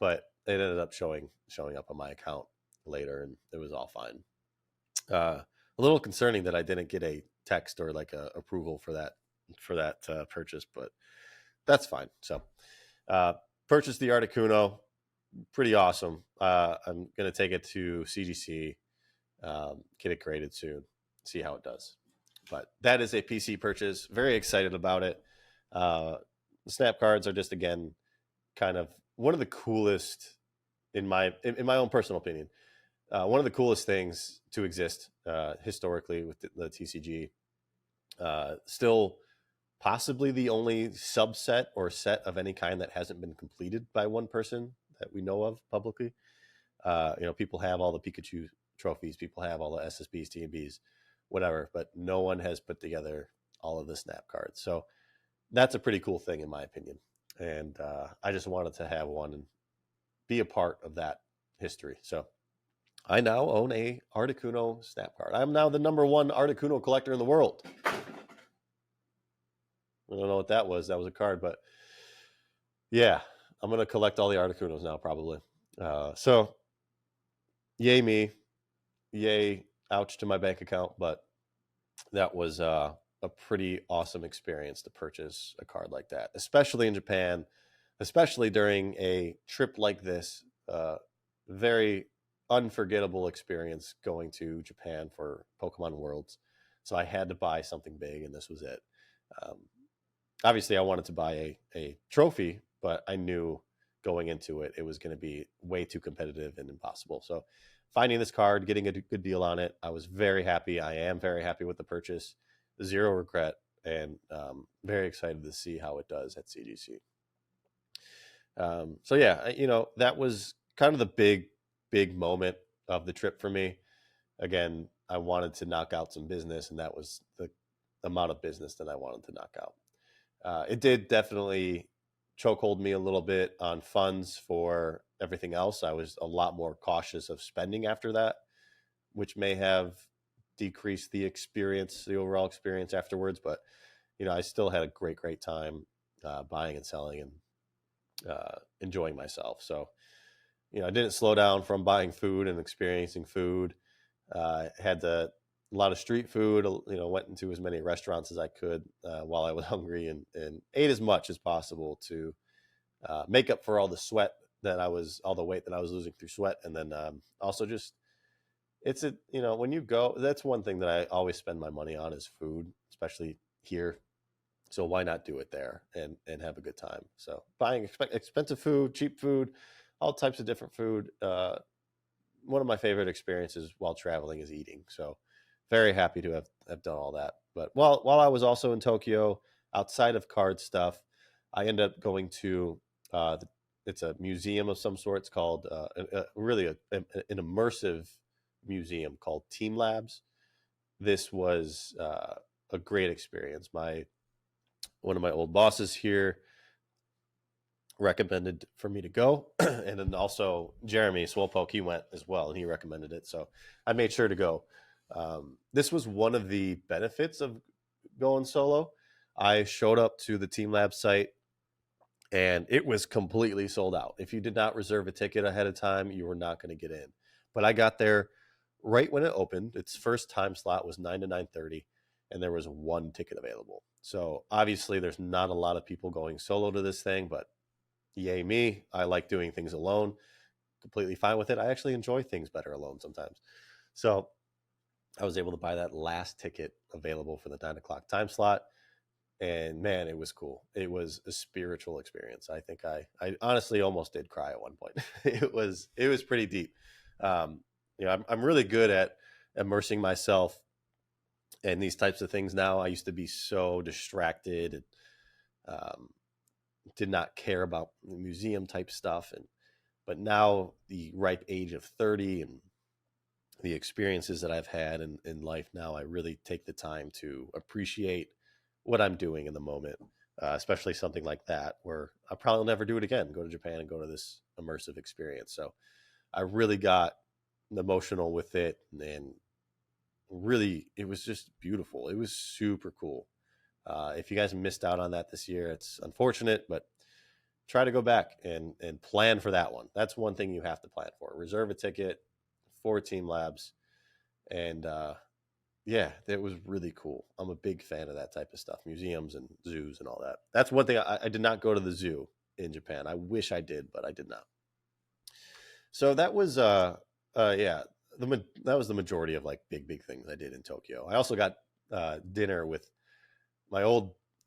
but it ended up showing up on my account later, and it was all fine. A little concerning that I didn't get a text or like a approval for that purchase, but that's fine. So, purchased the Articuno, pretty awesome. I'm gonna take it to CGC, get it graded soon, see how it does. But that is a PC purchase. Very excited about it. The snap cards are just, again, kind of one of the coolest, in my own personal opinion, one of the coolest things to exist historically with the TCG. Still possibly the only subset or set of any kind that hasn't been completed by one person that we know of publicly. People have all the Pikachu trophies, people have all the SSBs, TMBs, whatever, but no one has put together all of the snap cards. So that's a pretty cool thing in my opinion. And I just wanted to have one and be a part of that history. So I now own a Articuno snap card. I'm now the #1 Articuno collector in the world. I don't know what that was. That was a card, but yeah, I'm going to collect all the Articunos now probably. So yay me, yay ouch to my bank account, but that was a pretty awesome experience to purchase a card like that, especially in Japan, especially during a trip like this. Very unforgettable experience going to Japan for Pokemon Worlds. So I had to buy something big, and this was it. Obviously, I wanted to buy a trophy, but I knew going into it, it was going to be way too competitive and impossible. So finding this card, getting a good deal on it, I was very happy. I am very happy with the purchase. Zero regret, and very excited to see how it does at CGC. So yeah, that was kind of the big moment of the trip for me. Again, I wanted to knock out some business, and that was the amount of business that I wanted to knock out. It did definitely chokehold me a little bit on funds for everything else. I was a lot more cautious of spending after that, which may have decreased the overall experience afterwards. But, I still had a great time buying and selling and enjoying myself. So, I didn't slow down from buying food and experiencing food. Had a lot of street food, went into as many restaurants as I could while I was hungry, and ate as much as possible to make up for all the all the weight that I was losing through sweat. And then also just, when you go, that's one thing that I always spend my money on is food, especially here. So why not do it there and have a good time? So buying expensive food, cheap food, all types of different food. One of my favorite experiences while traveling is eating. So very happy to have done all that. But while I was also in Tokyo, outside of card stuff, I ended up going to it's a museum of some sort. It's called really an immersive museum called Team Labs. This was a great experience. One of my old bosses here recommended for me to go, and then also Jeremy Swolepoke, he went as well, and he recommended it, so I made sure to go. This was one of the benefits of going solo. I showed up to the Team Lab site, and it was completely sold out. If you did not reserve a ticket ahead of time, you were not going to get in. But I got there right when it opened. Its first time slot was 9 to 9:30, and there was one ticket available. So obviously there's not a lot of people going solo to this thing, but yay me. I like doing things alone. Completely fine with it. I actually enjoy things better alone sometimes. So I was able to buy that last ticket available for the 9 o'clock time slot. And man, it was cool. It was a spiritual experience. I think I honestly almost did cry at one point. It was pretty deep. I'm really good at immersing myself in these types of things now. I used to be so distracted and did not care about the museum type stuff, but now the ripe age of 30 and the experiences that I've had in life now, I really take the time to appreciate what I'm doing in the moment, especially something like that, where I'll probably never do it again, go to Japan and go to this immersive experience. So I really got emotional with it, and really, it was just beautiful. It was super cool. If you guys missed out on that this year, it's unfortunate, but try to go back and plan for that one. That's one thing you have to plan for. Reserve a ticket for Team Labs, and yeah, it was really cool. I'm a big fan of that type of stuff, museums and zoos and all that. That's one thing. I did not go to the zoo in Japan. I wish I did, but I did not. So that was yeah, that was the majority of like big things I did in Tokyo. I also got dinner with my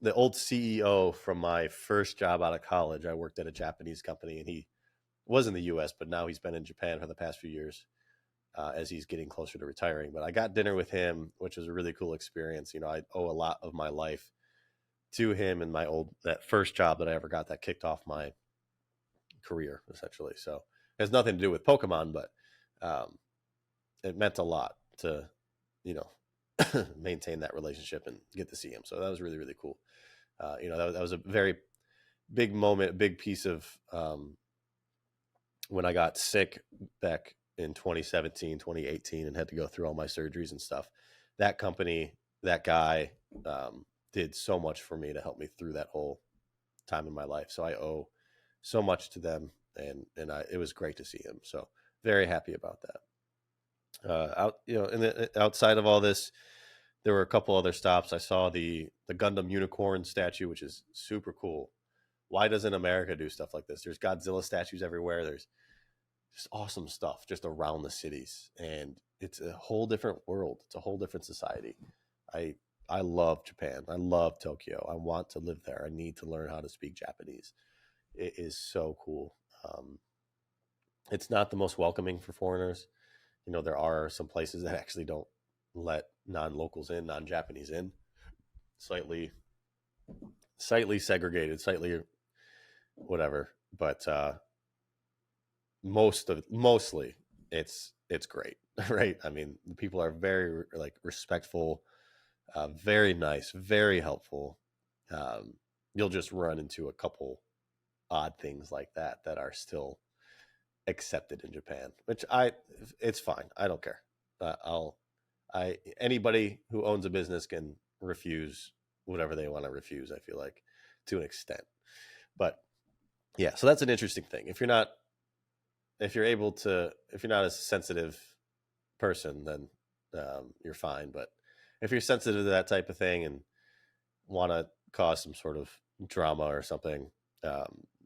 the old CEO from my first job out of college. I worked at a Japanese company, and he was in the U.S., but now he's been in Japan for the past few years as he's getting closer to retiring. But I got dinner with him, which was a really cool experience. You know, I owe a lot of my life to him and that first job that I ever got that kicked off my career, essentially. So it has nothing to do with Pokemon, but it meant a lot to, you know, maintain that relationship and get to see him. So that was really, really cool. You know, that was a very big moment, a big piece of when I got sick back in 2017, 2018, and had to go through all my surgeries and stuff. That company, that guy did so much for me to help me through that whole time in my life. So I owe so much to them, and it was great to see him. So very happy about that. Outside of all this, there were a couple other stops. I saw the Gundam unicorn statue, which is super cool. Why doesn't America do stuff like this? There's Godzilla statues everywhere. There's just awesome stuff just around the cities, and it's a whole different world. It's a whole different society. I love Japan. I love Tokyo. I want to live there. I need to learn how to speak Japanese. It is so cool. It's not the most welcoming for foreigners. You know, there are some places that actually don't let non-locals in, non-Japanese in. Slightly segregated, slightly whatever. But mostly it's great, right? I mean, the people are very like respectful, very nice, very helpful. You'll just run into a couple odd things like that are still accepted in Japan, which it's fine. I don't care. Anybody who owns a business can refuse whatever they want to refuse, I feel like, to an extent. But yeah, so that's an interesting thing. If you're not a sensitive person, then you're fine. But if you're sensitive to that type of thing and want to cause some sort of drama or something,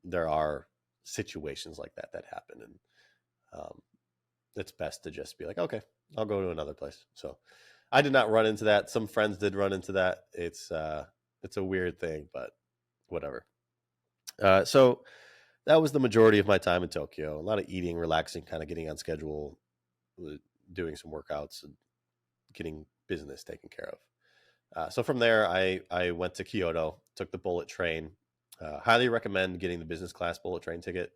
there are situations like that happen, and it's best to just be like, okay, I'll go to another place. So I did not run into that. Some friends did run into that. It's a weird thing, but whatever. So that was the majority of my time in Tokyo. A lot of eating, relaxing, kind of getting on schedule, doing some workouts, and getting business taken care of. So from there, I went to Kyoto, took the bullet train. Highly recommend getting the business class bullet train ticket.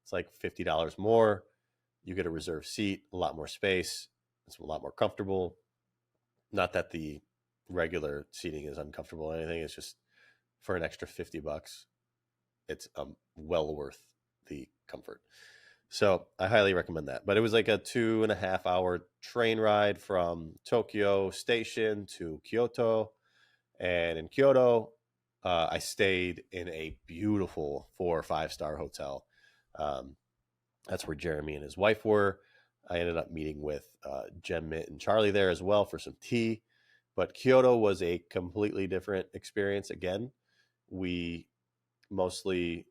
It's like $50 more. You get a reserved seat, a lot more space. It's a lot more comfortable. Not that the regular seating is uncomfortable or anything. It's just for an extra $50, it's well worth the comfort. So I highly recommend that. But it was like a 2.5 hour train ride from Tokyo Station to Kyoto. And in Kyoto, I stayed in a beautiful 4 or 5 star hotel. That's where Jeremy and his wife were. I ended up meeting with Jem, Mint, and Charlie there as well for some tea. But Kyoto was a completely different experience. Again, we mostly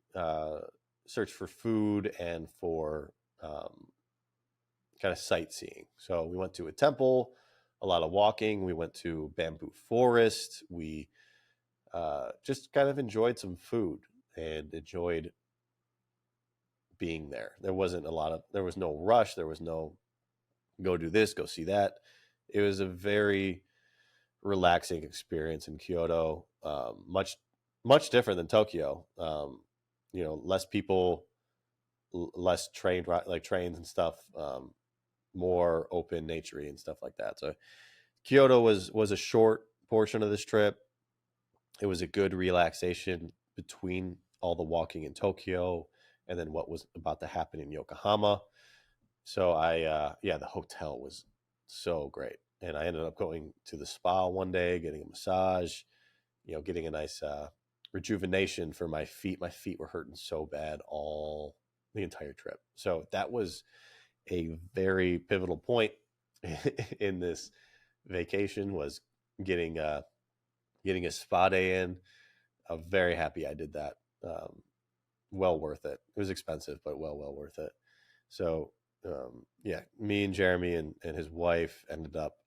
searched for food and for kind of sightseeing. So we went to a temple, a lot of walking. We went to Bamboo Forest. We just kind of enjoyed some food and enjoyed being there. There was no rush. There was no go do this, go see that. It was a very relaxing experience in Kyoto. Much different than Tokyo. Less people, less trains and stuff. more open naturey and stuff like that. So Kyoto was a short portion of this trip. It was a good relaxation between all the walking in Tokyo and then what was about to happen in Yokohama. So the hotel was so great. And I ended up going to the spa one day, getting a massage, getting a nice rejuvenation for my feet. My feet were hurting so bad all the entire trip. So that was a very pivotal point in this vacation, was getting a spa day in. I'm very happy I did that. Well worth it. It was expensive, but well worth it. So me and Jeremy and his wife ended up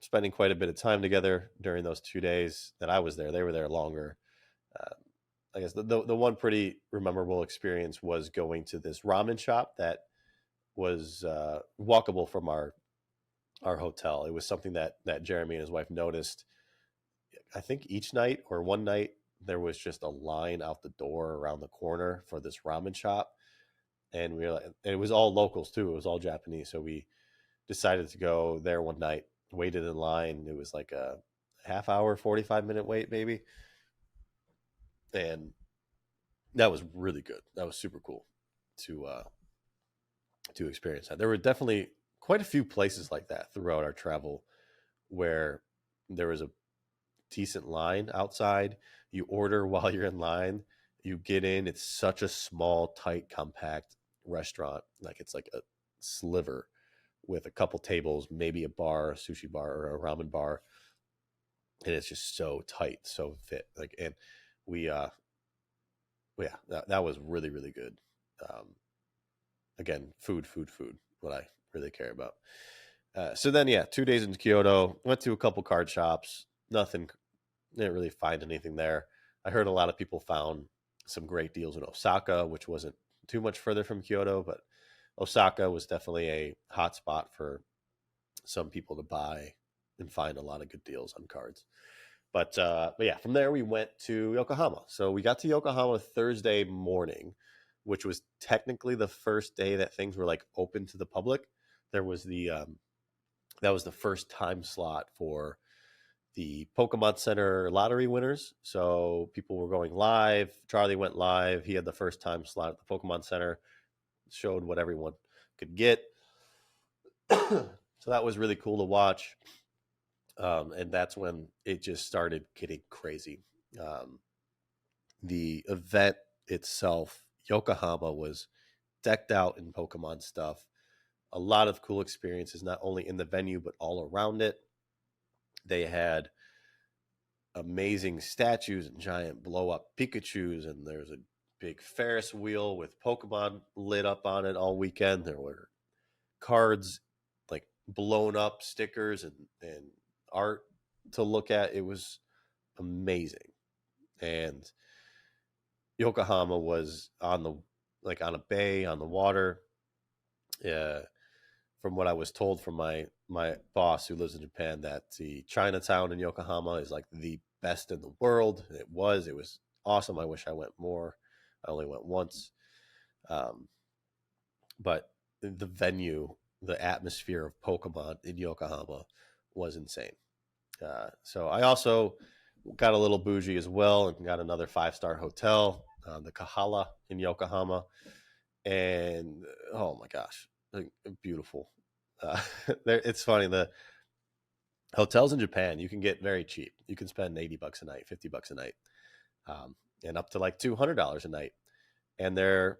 spending quite a bit of time together during those 2 days that I was there. They were there longer. I guess the one pretty memorable experience was going to this ramen shop that was walkable from our hotel. It was something that Jeremy and his wife noticed. I think each night or one night there was just a line out the door around the corner for this ramen shop, and we were like, and it was all locals too. It was all Japanese, so we decided to go there one night. Waited in line. It was like a half hour, 45-minute wait maybe, and that was really good. That was super cool to experience that. There were definitely quite a few places like that throughout our travel where there was a decent line outside. You order while you're in line. You get in. It's such a small, tight, compact restaurant. Like it's like a sliver with a couple tables, maybe a bar, a sushi bar, or a ramen bar, and it's just so tight, so fit. Like, and we, that was really, really good. Again, food, what I really care about. So then, 2 days in Kyoto, went to a couple card shops. Nothing, didn't really find anything there. I heard a lot of people found some great deals in Osaka, which wasn't too much further from Kyoto, but Osaka was definitely a hot spot for some people to buy and find a lot of good deals on cards. But from there we went to Yokohama. So we got to Yokohama Thursday morning, which was technically the first day that things were like open to the public. There was that was the first time slot for the Pokemon Center lottery winners. So people were going live. Charlie went live. He had the first time slot at the Pokemon Center, showed what everyone could get. So that was really cool to watch. And that's when it just started getting crazy. The event itself, Yokohama, was decked out in Pokemon stuff. A lot of cool experiences, not only in the venue, but all around it. They had amazing statues and giant blow-up Pikachus, and there's a big Ferris wheel with Pokemon lit up on it all weekend. There were cards, like blown up stickers and art to look at. It was amazing. And Yokohama was on a bay on the water. From what I was told from my boss who lives in Japan, that the Chinatown in Yokohama is like the best in the world. It was awesome. I wish I went more. I only went once. But the venue, the atmosphere of Pokemon in Yokohama was insane. So I also got a little bougie as well and got another 5-star hotel, the Kahala in Yokohama. And oh my gosh, beautiful. It's funny, the hotels in Japan you can get very cheap. You can spend $80 a night, $50 a night, and up to like $200 a night. And they're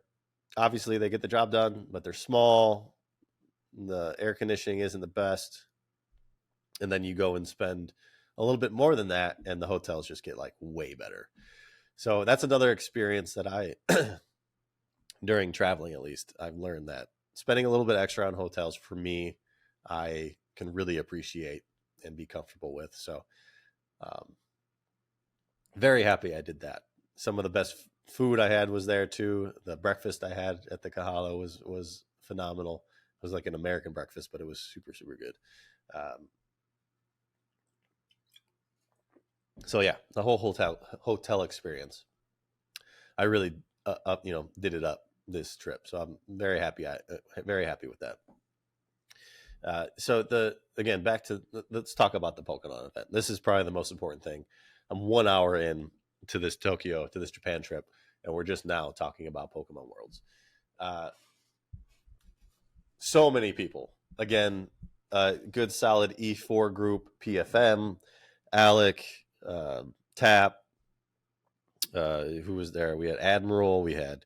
obviously they get the job done, but they're small. The air conditioning isn't the best, and then you go and spend a little bit more than that, and the hotels just get like way better. So that's another experience that I, during traveling at least, I've learned that spending a little bit extra on hotels for me, I can really appreciate and be comfortable with. So very happy I did that. Some of the best food I had was there too. The breakfast I had at the Kahala was phenomenal. It was like an American breakfast, but it was super, super good. So yeah, the whole hotel experience, I really did it up. this trip. So I'm very happy. Very happy with that. So back to let's talk about the Pokemon event. This is probably the most important thing. I'm 1 hour in to this Japan trip, and we're just now talking about Pokemon Worlds. So many people. Again, good solid E4 group, PFM, Alec, Tap. Who was there? We had Admiral, we had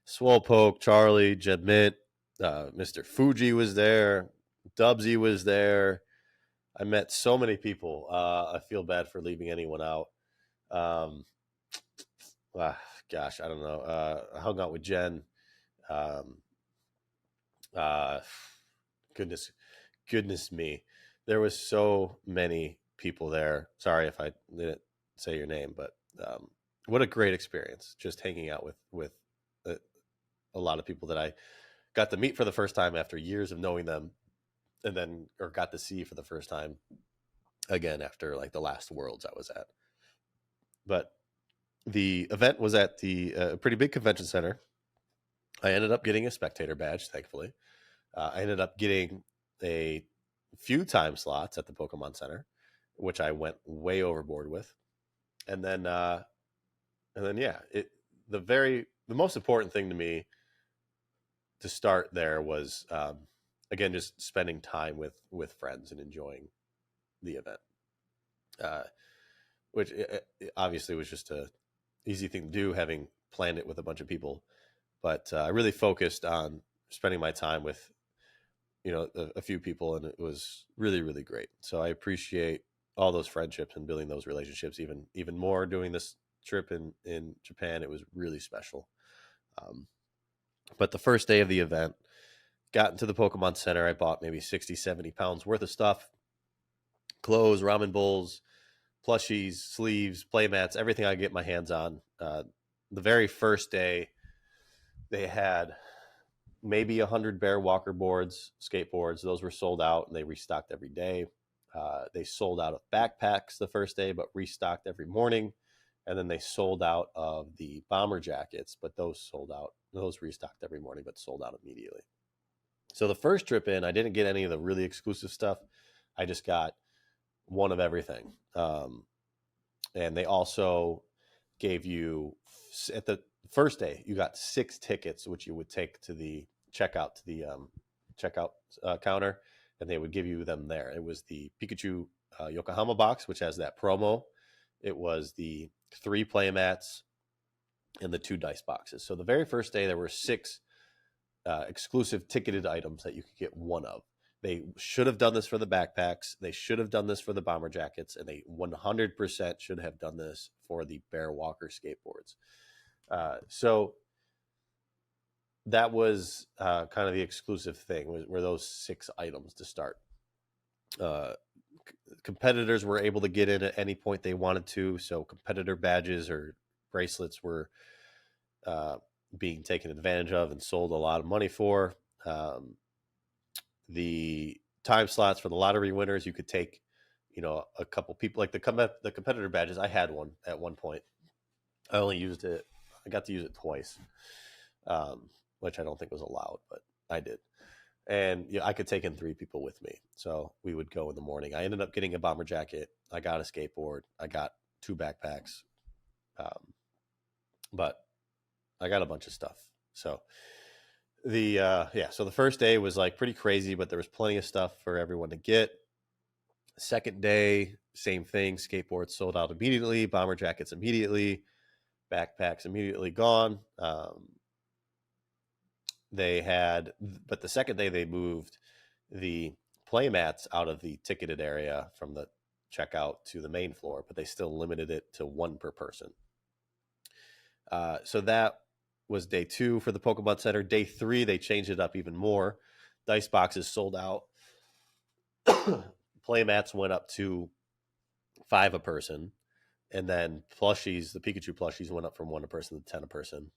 Swolpoke, Charlie, Jedmit, Mr. Fuji was there, Dubsy was there. I met so many people. I feel bad for leaving anyone out. Gosh, I don't know. I hung out with Jen. Goodness me. There was so many people there. Sorry if I didn't say your name, but what a great experience just hanging out with a lot of people that I got to meet for the first time after years of knowing them, and then or got to see for the first time again after like the last Worlds I was at. But the event was at the pretty big convention center. I ended up getting a spectator badge, thankfully. I ended up getting a few time slots at the Pokemon Center, which I went way overboard with. And then yeah, the most important thing to me to start there was again just spending time with friends and enjoying the event, which obviously was just a easy thing to do, having planned it with a bunch of people. But I really focused on spending my time with a few people, and it was really, really great. So I appreciate all those friendships and building those relationships even more doing this trip in Japan. It was really special. But the first day of the event, got into the Pokemon Center. I bought maybe 60, 70 pounds worth of stuff, clothes, ramen bowls, plushies, sleeves, playmats, everything I get my hands on. The very first day, they had maybe 100 Bear Walker boards, skateboards. Those were sold out, and they restocked every day. They sold out of backpacks the first day, but restocked every morning. And then they sold out of the bomber jackets, but those sold out. Those restocked every morning, but sold out immediately. So the first trip in, I didn't get any of the really exclusive stuff. I just got one of everything. And they also gave you, at the first day, you got 6 tickets, which you would take to the checkout counter, and they would give you them there. It was the Pikachu Yokohama box, which has that promo. It was the 3 playmats and the 2 dice boxes. So the very first day, there were 6 exclusive ticketed items that you could get one of. They should have done this for the backpacks. They should have done this for the bomber jackets, and they 100% should have done this for the Bear Walker skateboards. So that was kind of the exclusive thing, were those 6 items to start. Competitors were able to get in at any point they wanted to, so competitor badges or bracelets were being taken advantage of and sold a lot of money for. The time slots for the lottery winners, you could take, a couple people, like the competitor badges. I had one at one point. I only used it. I got to use it twice, which I don't think was allowed, but I did. And I could take in 3 people with me. So we would go in the morning. I ended up getting a bomber jacket. I got a skateboard. I got 2 backpacks. But I got a bunch of stuff. So so the first day was like pretty crazy, but there was plenty of stuff for everyone to get. Second day, same thing. Skateboards sold out immediately. Bomber jackets immediately. Backpacks immediately gone. But the second day they moved the playmats out of the ticketed area from the checkout to the main floor, but they still limited it to 1 per person. So that was day 2 for the Pokemon Center. Day 3, they changed it up even more. Dice boxes sold out. Playmats went up to 5 a person. And then plushies, the Pikachu plushies, went up from 1 a person to 10 a person.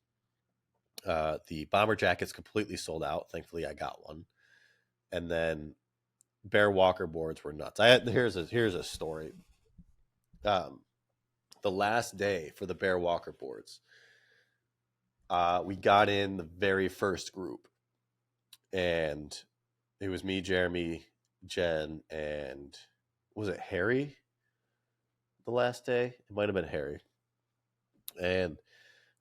The bomber jackets completely sold out. Thankfully, I got one. And then Bear Walker boards were nuts. Here's a story. The last day for the Bear Walker boards, We got in the very first group, and it was me, Jeremy, Jen, and was it Harry? The last day, it might have been Harry, and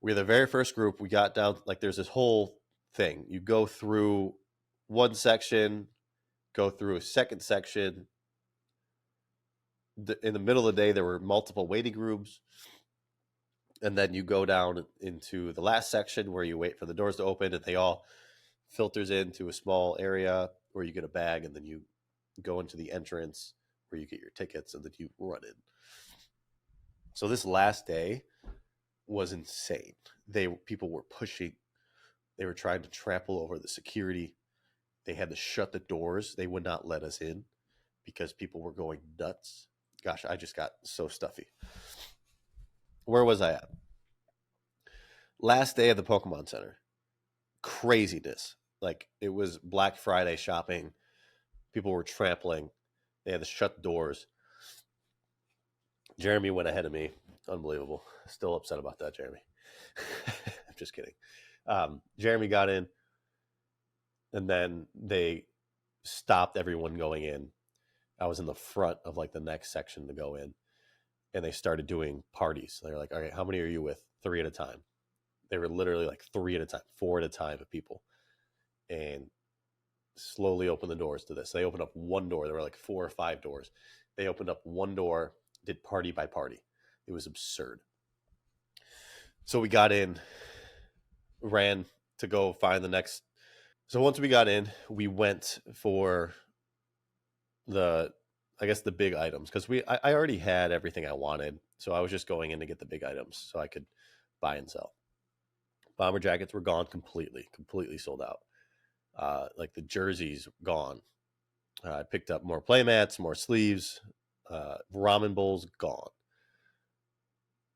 we were the very first group. We got down, like, there's this whole thing. You go through one section, go through a second section. In the middle of the day, there were multiple waiting rooms. And then you go down into the last section where you wait for the doors to open, and they all filters into a small area where you get a bag, and then you go into the entrance where you get your tickets, and then you run in. So this last day was insane. People were pushing. They were trying to trample over the security. They had to shut the doors. They would not let us in because people were going nuts. Gosh, I just got so stuffy. Where was I at? Last day of the Pokemon Center. Craziness. Like, it was Black Friday shopping. People were trampling. They had to shut doors. Jeremy went ahead of me. Unbelievable. Still upset about that, Jeremy. I'm just kidding. Jeremy got in, and then they stopped everyone going in. I was in the front of, like, the next section to go in, and they started doing parties. They were like, all right, how many are you with? 3 at a time. They were literally like 3 at a time, 4 at a time of people, and slowly opened the doors to this. They opened up one door. There were like 4 or 5 doors. They opened up one door, did party by party. It was absurd. So we got in, ran to go find the next. So once we got in, we went for the big items, because I already had everything I wanted. So I was just going in to get the big items so I could buy and sell. Bomber jackets were gone completely sold out. Like, the jerseys gone. I picked up more playmats, more sleeves, ramen bowls gone.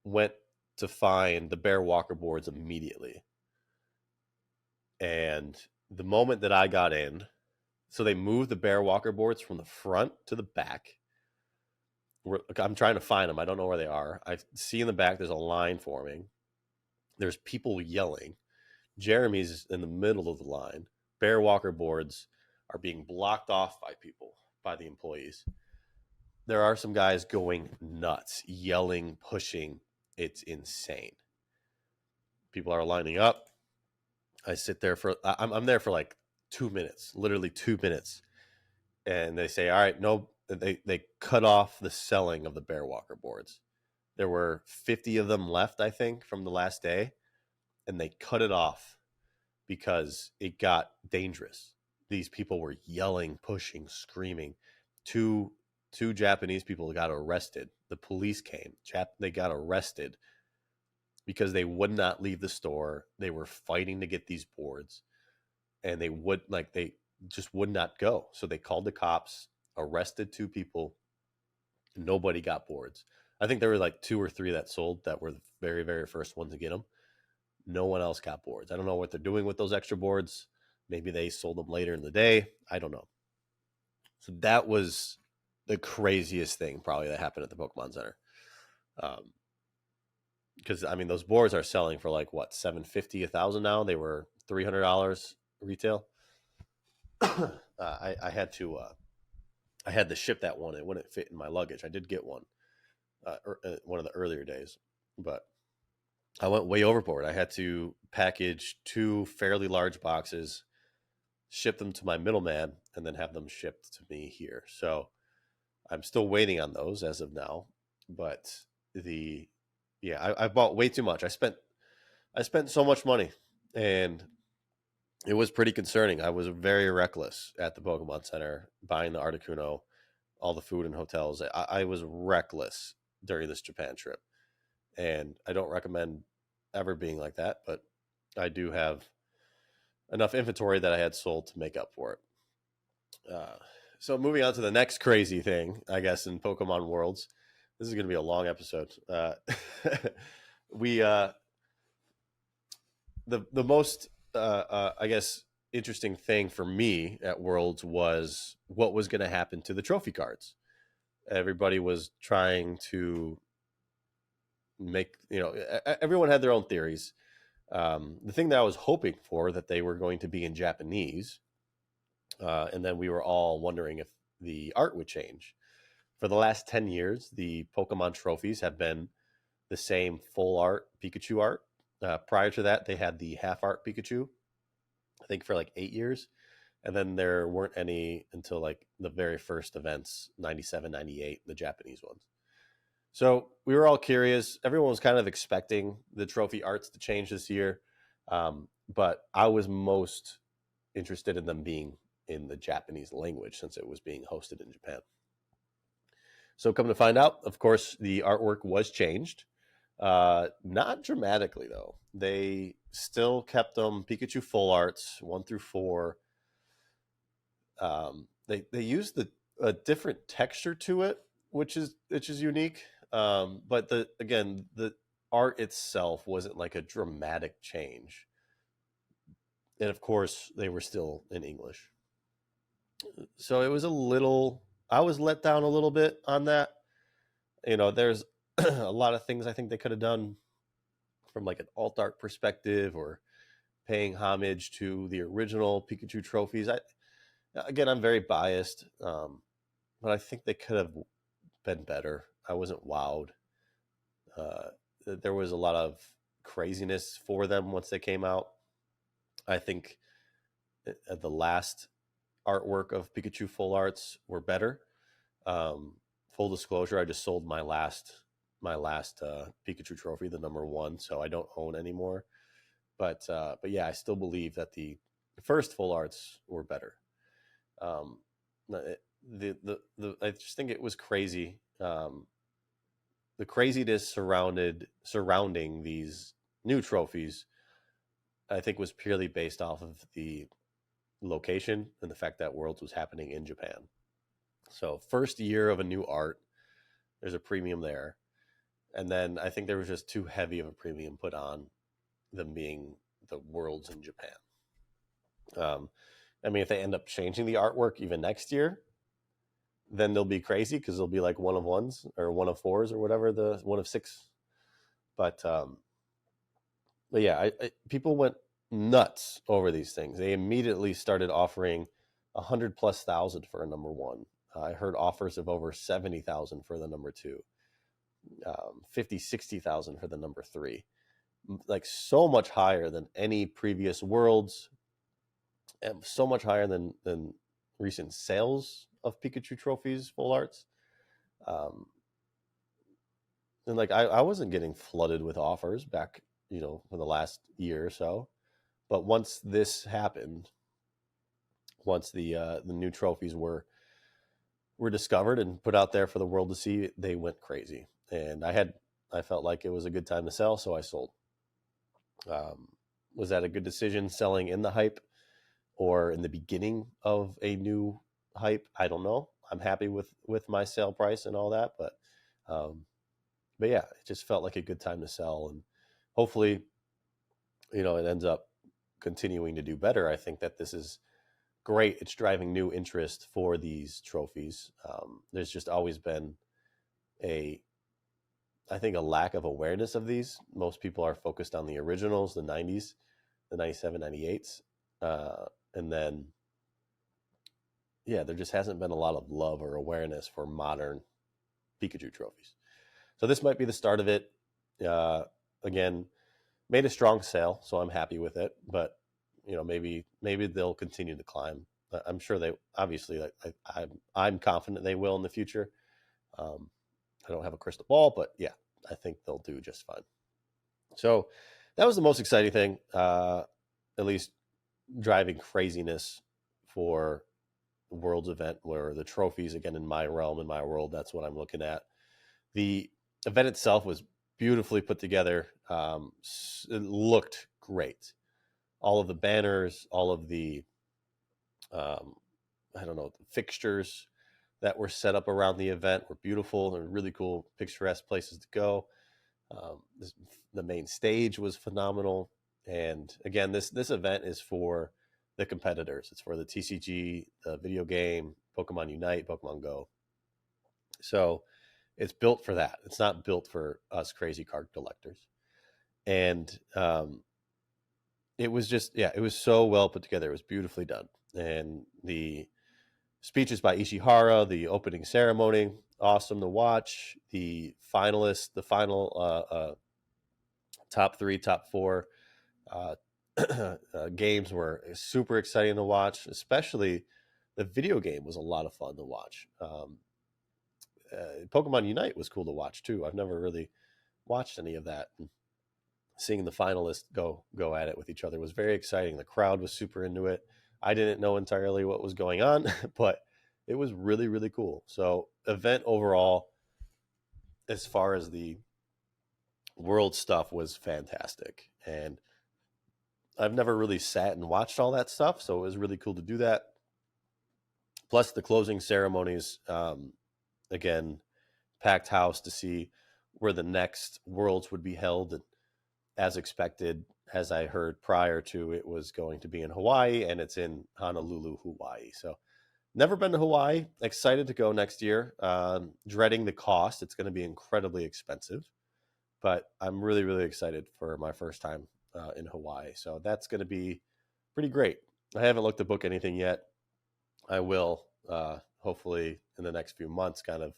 Went to find the Bear Walker boards immediately. And the moment that I got in, so they moved the Bear Walker boards from the front to the back. I'm trying to find them. I don't know where they are. I see in the back there's a line forming. There's people yelling. Jeremy's in the middle of the line. Bear Walker boards are being blocked off by people, by the employees. There are some guys going nuts, yelling, pushing. It's insane. People are lining up. I sit there I'm there for like 2 minutes, literally 2 minutes. And they say, all right, no, they cut off the selling of the Bear Walker boards. There were 50 of them left, I think, from the last day. And they cut it off because it got dangerous. These people were yelling, pushing, screaming. Two Japanese people got arrested. The police came. They got arrested because they would not leave the store. They were fighting to get these boards, and they just would not go. So they called the cops, arrested 2 people. Nobody got boards. I think there were like 2 or 3 that sold, that were the very, very first ones to get them. No one else got boards. I don't know what they're doing with those extra boards. Maybe they sold them later in the day. I don't know. So that was the craziest thing probably that happened at the Pokemon Center. Because, I mean, those boards are selling for like, what, $750, $1,000 now? They were $300 retail. I had to ship that one. It wouldn't fit in my luggage. I did get one one of the earlier days, but I went way overboard. I had to package 2 fairly large boxes, ship them to my middleman, and then have them shipped to me here. So I'm still waiting on those as of now. But I bought way too much. I spent so much money, and it was pretty concerning. I was very reckless at the Pokemon Center, buying the Articuno, all the food and hotels. I was reckless during this Japan trip. And I don't recommend ever being like that, but I do have enough inventory that I had sold to make up for it. So moving on to the next crazy thing, I guess, in Pokemon Worlds. This is going to be a long episode. The most, I guess, interesting thing for me at Worlds was what was going to happen to the trophy cards. Everybody was trying to make, everyone had their own theories. The thing that I was hoping for, that they were going to be in Japanese, and then we were all wondering if the art would change. For the last 10 years, the Pokemon trophies have been the same full art Pikachu art. Prior to that, they had the half art Pikachu, I think for like 8 years. And then there weren't any until like the very first events, 97, 98, the Japanese ones. So we were all curious. Everyone was kind of expecting the trophy arts to change this year. But I was most interested in them being in the Japanese language since it was being hosted in Japan. So come to find out, of course, the artwork was changed. Not dramatically, though. They still kept them Pikachu full arts, 1 through 4. They used a different texture to it, which is unique. But the art itself wasn't like a dramatic change. And of course, they were still in English. So it was I was let down a little bit on that. There's a lot of things I think they could have done from like an alt art perspective, or paying homage to the original Pikachu trophies. I'm very biased, but I think they could have been better. I wasn't wowed. There was a lot of craziness for them once they came out. I think the last artwork of Pikachu full arts were better. Full disclosure, I just sold my last Pikachu trophy, the number 1, so I don't own anymore. But yeah, I still believe that the first full arts were better. I just think it was crazy. The craziness surrounding these new trophies, I think, was purely based off of the location and the fact that Worlds was happening in Japan. So first year of a new art, there's a premium there. And then I think there was just too heavy of a premium put on them being the Worlds in Japan. If they end up changing the artwork even next year, then they'll be crazy because they'll be like 1 of 1s or 1 of 4s or whatever, the 1 of 6. But yeah, people went nuts over these things. They immediately started offering 100,000+ for a number 1. I heard offers of over 70,000 for the number 2, 50, 60,000 for the number 3, like so much higher than any previous Worlds, and so much higher than recent sales of Pikachu trophies full arts. And like I wasn't getting flooded with offers back, for the last year or so. But once this happened, once the new trophies were discovered and put out there for the world to see, they went crazy. And I felt like it was a good time to sell, so I sold. Was that a good decision, selling in the hype or in the beginning of a new hype? I don't know. I'm happy with my sale price and all that, but yeah, it just felt like a good time to sell, and hopefully, it ends up continuing to do better. I think that this is great. It's driving new interest for these trophies. There's just always been a lack of awareness of these. Most people are focused on the originals, the 90s, the 97, 98s. And then, yeah, there just hasn't been a lot of love or awareness for modern Pikachu trophies. So this might be the start of it. Again, made a strong sale, so I'm happy with it. But, maybe they'll continue to climb. I'm sure they, obviously, I'm confident they will in the future. I don't have a crystal ball, but yeah, I think they'll do just fine. So that was the most exciting thing, at least driving craziness for the World's event, where the trophies, again, in my realm, in my world, that's what I'm looking at. The event itself was beautifully put together. It looked great. All of the banners, all of the, the fixtures that were set up around the event were beautiful. They're really cool, picturesque places to go. The main stage was phenomenal. And again, this event is for the competitors. It's for the TCG, the video game, Pokemon Unite, Pokemon Go. So it's built for that. It's not built for us crazy card collectors. And it was just, yeah, it was so well put together. It was beautifully done. And the speeches by Ishihara, the opening ceremony, awesome to watch. The finalists, the final top three, top four uh, games were super exciting to watch. Especially the video game was a lot of fun to watch. Pokemon Unite was cool to watch too. I've never really watched any of that. And seeing the finalists go at it with each other was very exciting. The crowd was super into it. I didn't know entirely what was going on, but it was really, really cool. So event overall, as far as the world stuff, was fantastic. And I've never really sat and watched all that stuff, so it was really cool to do that. Plus the closing ceremonies, again, packed house to see where the next worlds would be held. And as expected, as I heard prior to, it was going to be in Hawaii, and it's in Honolulu, Hawaii. So never been to Hawaii. Excited to go next year. Dreading the cost. It's going to be incredibly expensive, but I'm really, really excited for my first time in Hawaii. So that's going to be pretty great. I haven't looked to book anything yet. I will, hopefully in the next few months, kind of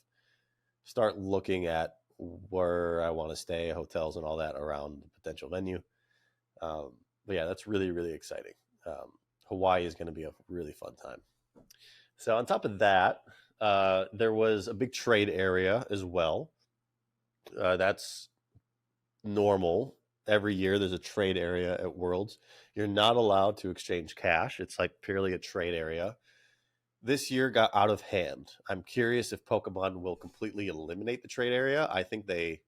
start looking at where I want to stay, hotels and all that around the potential venue. But yeah, that's really, really exciting. Hawaii is going to be a really fun time. So on top of that, there was a big trade area as well. That's normal. Every year there's a trade area at Worlds. You're not allowed to exchange cash. It's like purely a trade area. This year got out of hand. I'm curious if Pokemon will completely eliminate the trade area. I think they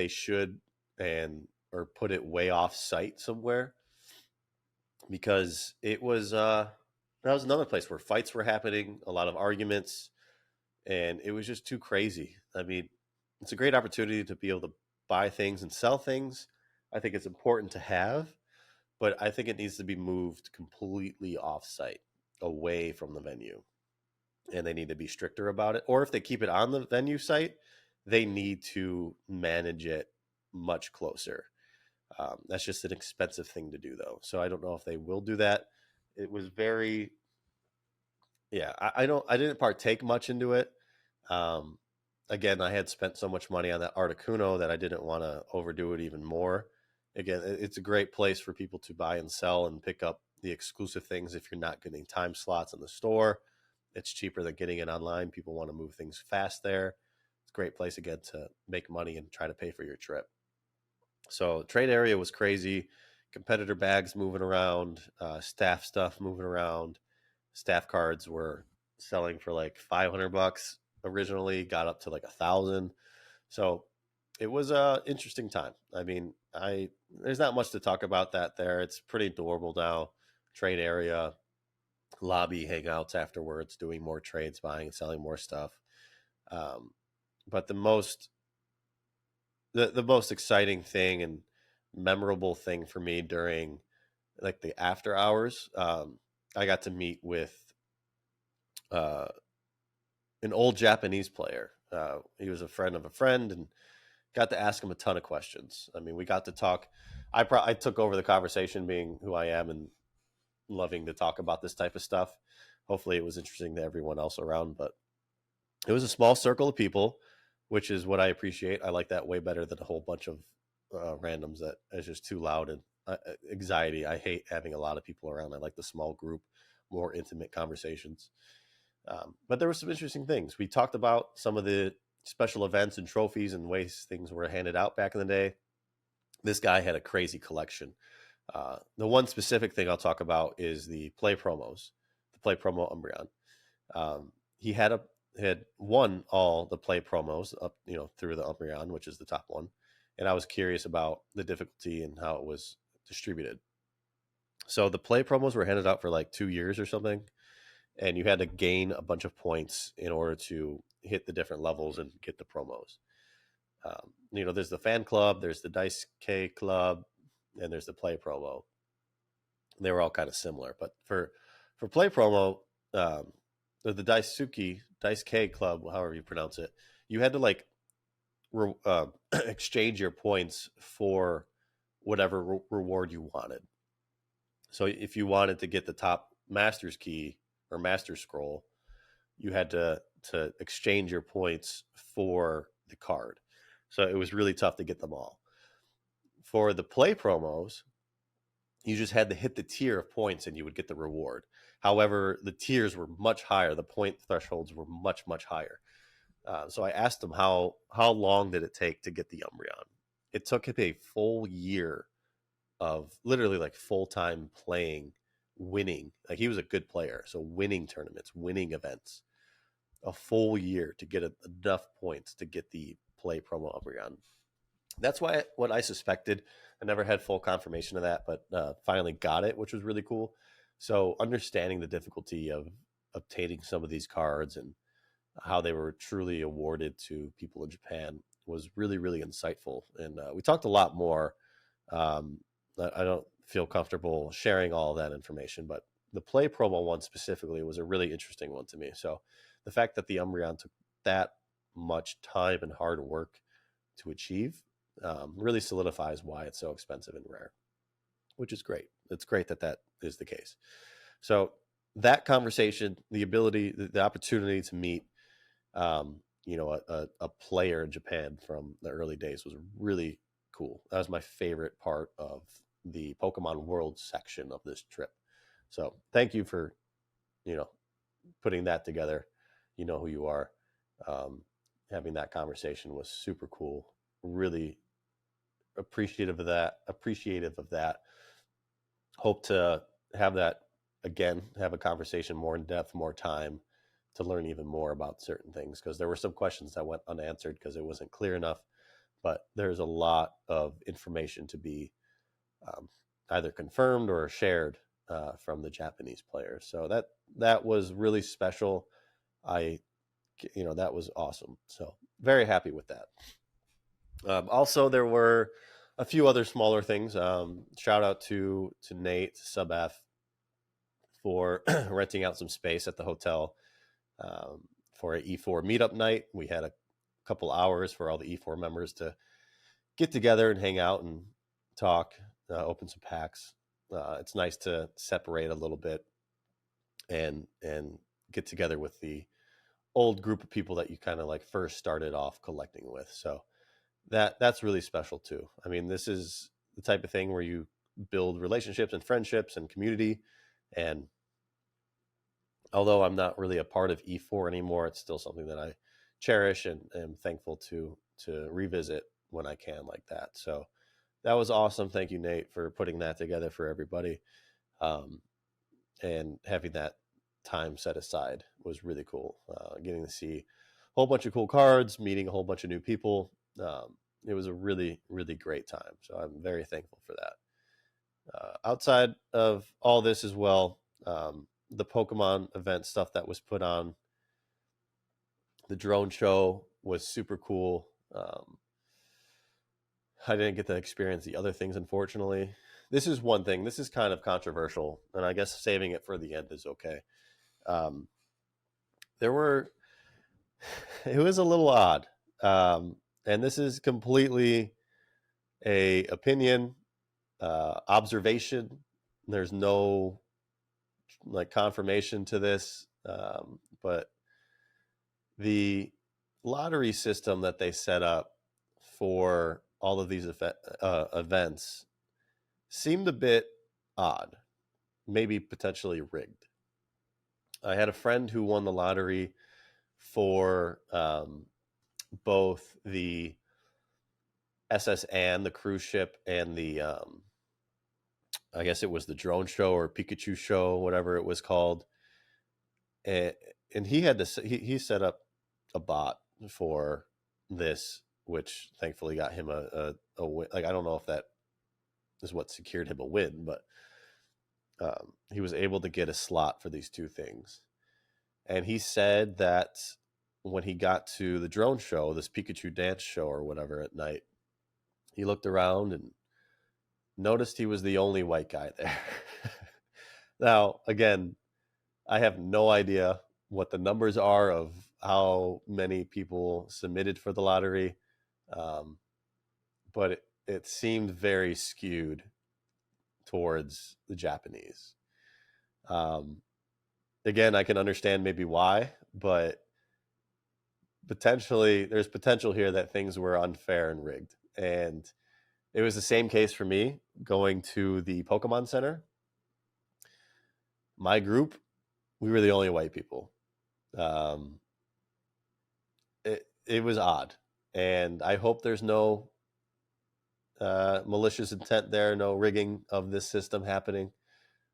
should, and or put it way off site somewhere, because it was that was another place where fights were happening, a lot of arguments, and it was just too crazy. I mean, it's a great opportunity to be able to buy things and sell things. I think it's important to have, but I think it needs to be moved completely off site, away from the venue. And they need to be stricter about it. Or if they keep it on the venue site, they need to manage it much closer. That's just an expensive thing to do, though. So I don't know if they will do that. It was very, yeah. I didn't partake much into it. Again, I had spent so much money on that Articuno that I didn't want to overdo it even more. Again, it's a great place for people to buy and sell and pick up the exclusive things if you're not getting time slots in the store. It's cheaper than getting it online. People want to move things fast there. It's a great place, again, to make money and try to pay for your trip. So trade area was crazy. Competitor bags moving around, staff stuff moving around. Staff cards were selling for like $500 originally, got up to like 1,000. So it was a interesting time. I mean, there's not much to talk about that there. It's pretty normal now. Trade area, lobby hangouts afterwards, doing more trades, buying and selling more stuff. But the most exciting thing and memorable thing for me during like the after hours, I got to meet with an old Japanese player. He was a friend of a friend, and got to ask him a ton of questions. I mean, we got to talk. I took over the conversation, being who I am and loving to talk about this type of stuff. Hopefully it was interesting to everyone else around, but it was a small circle of people, which is what I appreciate. I like that way better than a whole bunch of randoms that is just too loud and anxiety. I hate having a lot of people around. I like the small group, more intimate conversations. But there were some interesting things. We talked about some of the special events and trophies and ways things were handed out back in the day. This guy had a crazy collection. The one specific thing I'll talk about is the play promos, the play promo Umbreon. He had won all the play promos up, through the Umbreon, which is the top one. And I was curious about the difficulty and how it was distributed. So the play promos were handed out for like 2 years or something. And you had to gain a bunch of points in order to hit the different levels and get the promos. There's the fan club, there's the Dice K club, and there's the play promo. They were all kind of similar, but for play promo, the Dice K club, however you pronounce it, you had to like exchange your points for whatever reward you wanted. So if you wanted to get the top master's key or master scroll, you had to exchange your points for the card. So it was really tough to get them all. For the play promos, you just had to hit the tier of points and you would get the reward. However, the tiers were much higher. The point thresholds were much, much higher. So I asked him how long did it take to get the Umbreon? It took him a full year of literally like full-time playing, winning. Like he was a good player. So winning tournaments, winning events, a full year to get enough points to get the play promo Umbreon. That's what I suspected. I never had full confirmation of that, but finally got it, which was really cool. So understanding the difficulty of obtaining some of these cards and how they were truly awarded to people in Japan was really, really insightful. And we talked a lot more. I don't feel comfortable sharing all of that information, but the play promo one specifically was a really interesting one to me. So the fact that the Umbreon took that much time and hard work to achieve really solidifies why it's so expensive and rare, which is great. It's great that that is the case. So that conversation, the ability, the opportunity to meet, a player in Japan from the early days was really cool. That was my favorite part of the Pokemon World section of this trip. So thank you for, putting that together. You know who you are. Having that conversation was super cool. Really appreciative of that. Hope to have that again, have a conversation more in depth, more time to learn even more about certain things, because there were some questions that went unanswered because it wasn't clear enough. But there's a lot of information to be either confirmed or shared from the Japanese players. So that was really special. That was awesome. So very happy with that. Also, there were a few other smaller things. Shout out to Nate, Sub F, for renting out some space at the hotel for an E4 meetup night. We had a couple hours for all the E4 members to get together and hang out and talk, open some packs. It's nice to separate a little bit and get together with the old group of people that you kind of like first started off collecting with. So that's really special too. I mean, this is the type of thing where you build relationships and friendships and community. And although I'm not really a part of E4 anymore, it's still something that I cherish and am thankful to revisit when I can like that. So that was awesome. Thank you, Nate, for putting that together for everybody. And having that time set aside was really cool. Getting to see a whole bunch of cool cards, meeting a whole bunch of new people. It was a really, really great time. So I'm very thankful for that. Outside of all this as well, the Pokemon event stuff that was put on, the drone show was super cool. I didn't get to experience the other things, unfortunately. This is one thing. This is kind of controversial, and I guess saving it for the end is okay. It was a little odd. And this is completely a opinion, observation. There's no like confirmation to this, but the lottery system that they set up for all of these events seemed a bit odd, maybe potentially rigged. I had a friend who won the lottery for both the SS and the cruise ship and the I guess it was the drone show or Pikachu show, whatever it was called. And he had to he set up a bot for this, which thankfully got him a win. Like, I don't know if that is what secured him a win, but he was able to get a slot for these two things. And he said that when he got to the drone show, this Pikachu dance show or whatever at night, he looked around and noticed he was the only white guy there. Now, again, I have no idea what the numbers are of how many people submitted for the lottery. But it seemed very skewed towards the Japanese. Again, I can understand maybe why, but there's potential here that things were unfair and rigged. And it was the same case for me going to the Pokemon Center. My group, we were the only white people. It was odd, and I hope there's no malicious intent there, no rigging of this system happening.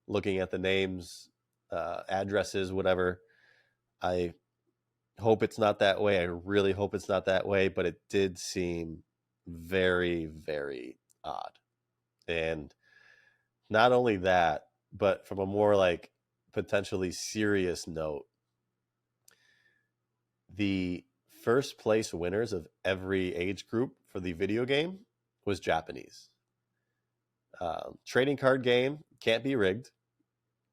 Looking at the names, addresses, whatever, I hope it's not that way. I really hope it's not that way, but it did seem very, very odd. And not only that, but from a more like potentially serious note, the first place winners of every age group for the video game was Japanese. Trading card game can't be rigged.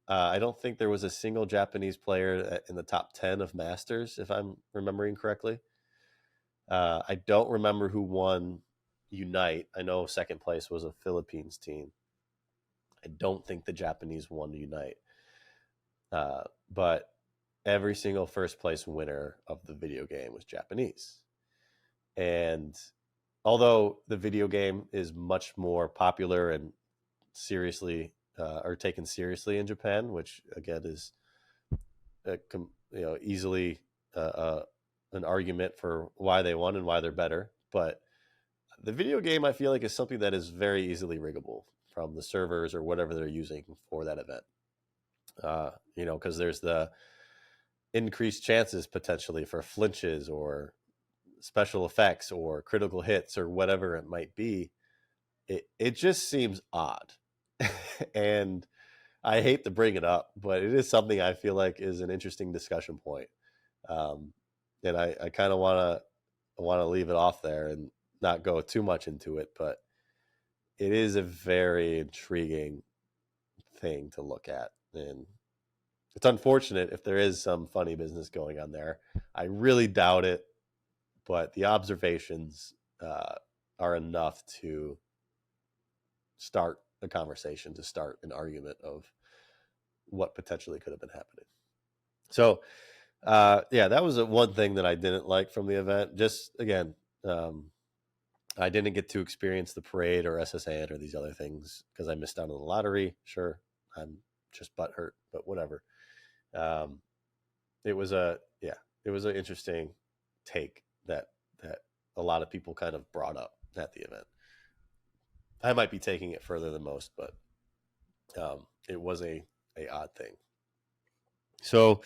I don't think there was a single Japanese player in the top 10 of Masters, if I'm remembering correctly. I don't remember who won Unite. I know second place was a Philippines team. I don't think the Japanese won Unite. But every single first place winner of the video game was Japanese. And although the video game is much more popular and seriously or taken seriously in Japan, which again is easily an argument for why they won and why they're better. But the video game, I feel like, is something that is very easily riggable from the servers or whatever they're using for that event. Because there's the increased chances potentially for flinches or special effects or critical hits or whatever it might be. It just seems odd. And I hate to bring it up, but it is something I feel like is an interesting discussion point. And I kind of want to leave it off there and not go too much into it, but it is a very intriguing thing to look at. And it's unfortunate if there is some funny business going on there. I really doubt it, but the observations are enough to start a conversation, to start an argument of what potentially could have been happening. So, that was one thing that I didn't like from the event. Just, again, I didn't get to experience the parade or SSN or these other things because I missed out on the lottery. Sure, I'm just butthurt, but whatever. It was an interesting take that a lot of people kind of brought up at the event. I might be taking it further than most, but it was a odd thing. So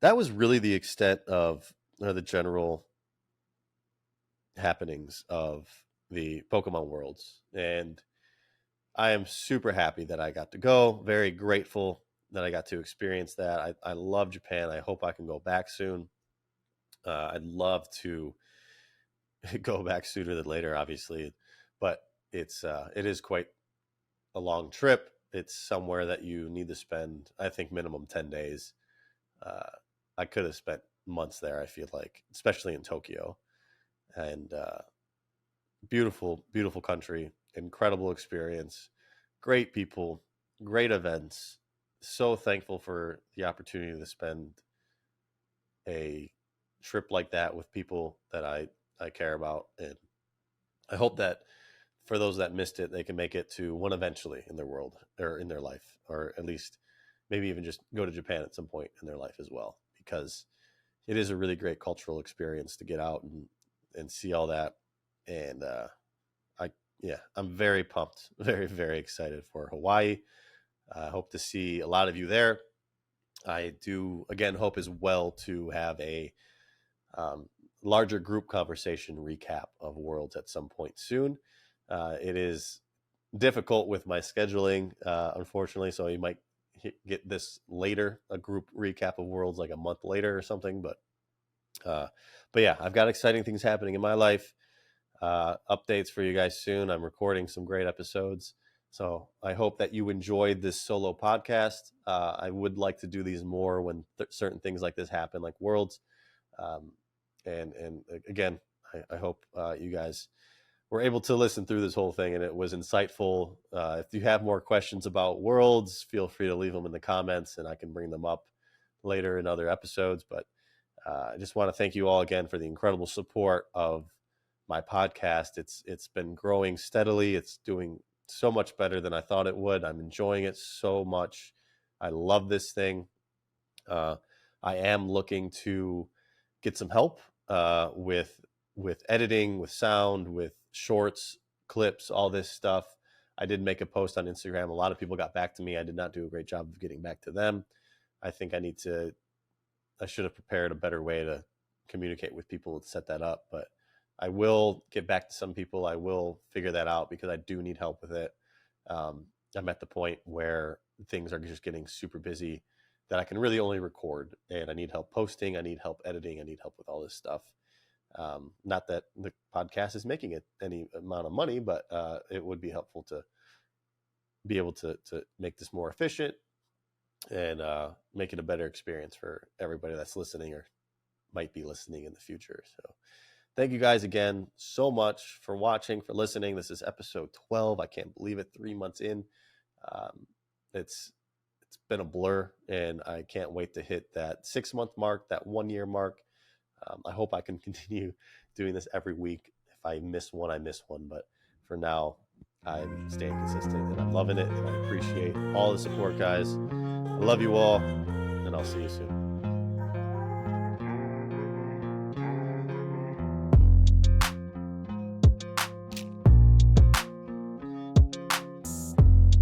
that was really the extent of the general happenings of the Pokemon Worlds. And I am super happy that I got to go. Very grateful that I got to experience that. I love Japan. I hope I can go back soon. I'd love to go back sooner than later, obviously, but it is quite a long trip. It's somewhere that you need to spend, I think, minimum 10 days. I could have spent months there, I feel like, especially in Tokyo. And beautiful, beautiful country, incredible experience, great people, great events. So thankful for the opportunity to spend a trip like that with people that I care about. And I hope that for those that missed it, they can make it to one eventually in their world or in their life, or at least maybe even just go to Japan at some point in their life as well, because it is a really great cultural experience to get out and see all that. And I'm very pumped, very, very excited for Hawaii. I hope to see a lot of you there. I do, again, hope as well to have a larger group conversation recap of Worlds at some point soon. It is difficult with my scheduling, unfortunately, so you might get this later, a group recap of Worlds like a month later or something. But yeah, I've got exciting things happening in my life. Updates for you guys soon. I'm recording some great episodes, so I hope that you enjoyed this solo podcast. I would like to do these more when certain things like this happen, like Worlds. And again, I hope you guys were able to listen through this whole thing, and it was insightful. If you have more questions about worlds, feel free to leave them in the comments, and I can bring them up later in other episodes. But I just want to thank you all again for the incredible support of my podcast. It's been growing steadily. It's doing so much better than I thought it would. I'm enjoying it so much. I love this thing. I am looking to get some help with editing, with sound, with shorts, clips, all this stuff. I did make a post on Instagram. A lot of people got back to me. I did not do a great job of getting back to them. I think I should have prepared a better way to communicate with people to set that up, but I will get back to some people. I will figure that out because I do need help with it. I'm at the point where things are just getting super busy that I can really only record, and I need help posting. I need help editing. I need help with all this stuff. Not that the podcast is making it any amount of money, but it would be helpful to be able to make this more efficient and make it a better experience for everybody that's listening or might be listening in the future. So thank you guys again so much for watching, for listening. This is episode 12. I can't believe it, 3 months in. It's been a blur, and I can't wait to hit that 6-month mark, that 1 year mark. I hope I can continue doing this every week. If I miss one, I miss one. But for now, I'm staying consistent, and I'm loving it. And I appreciate all the support, guys. I love you all, and I'll see you soon.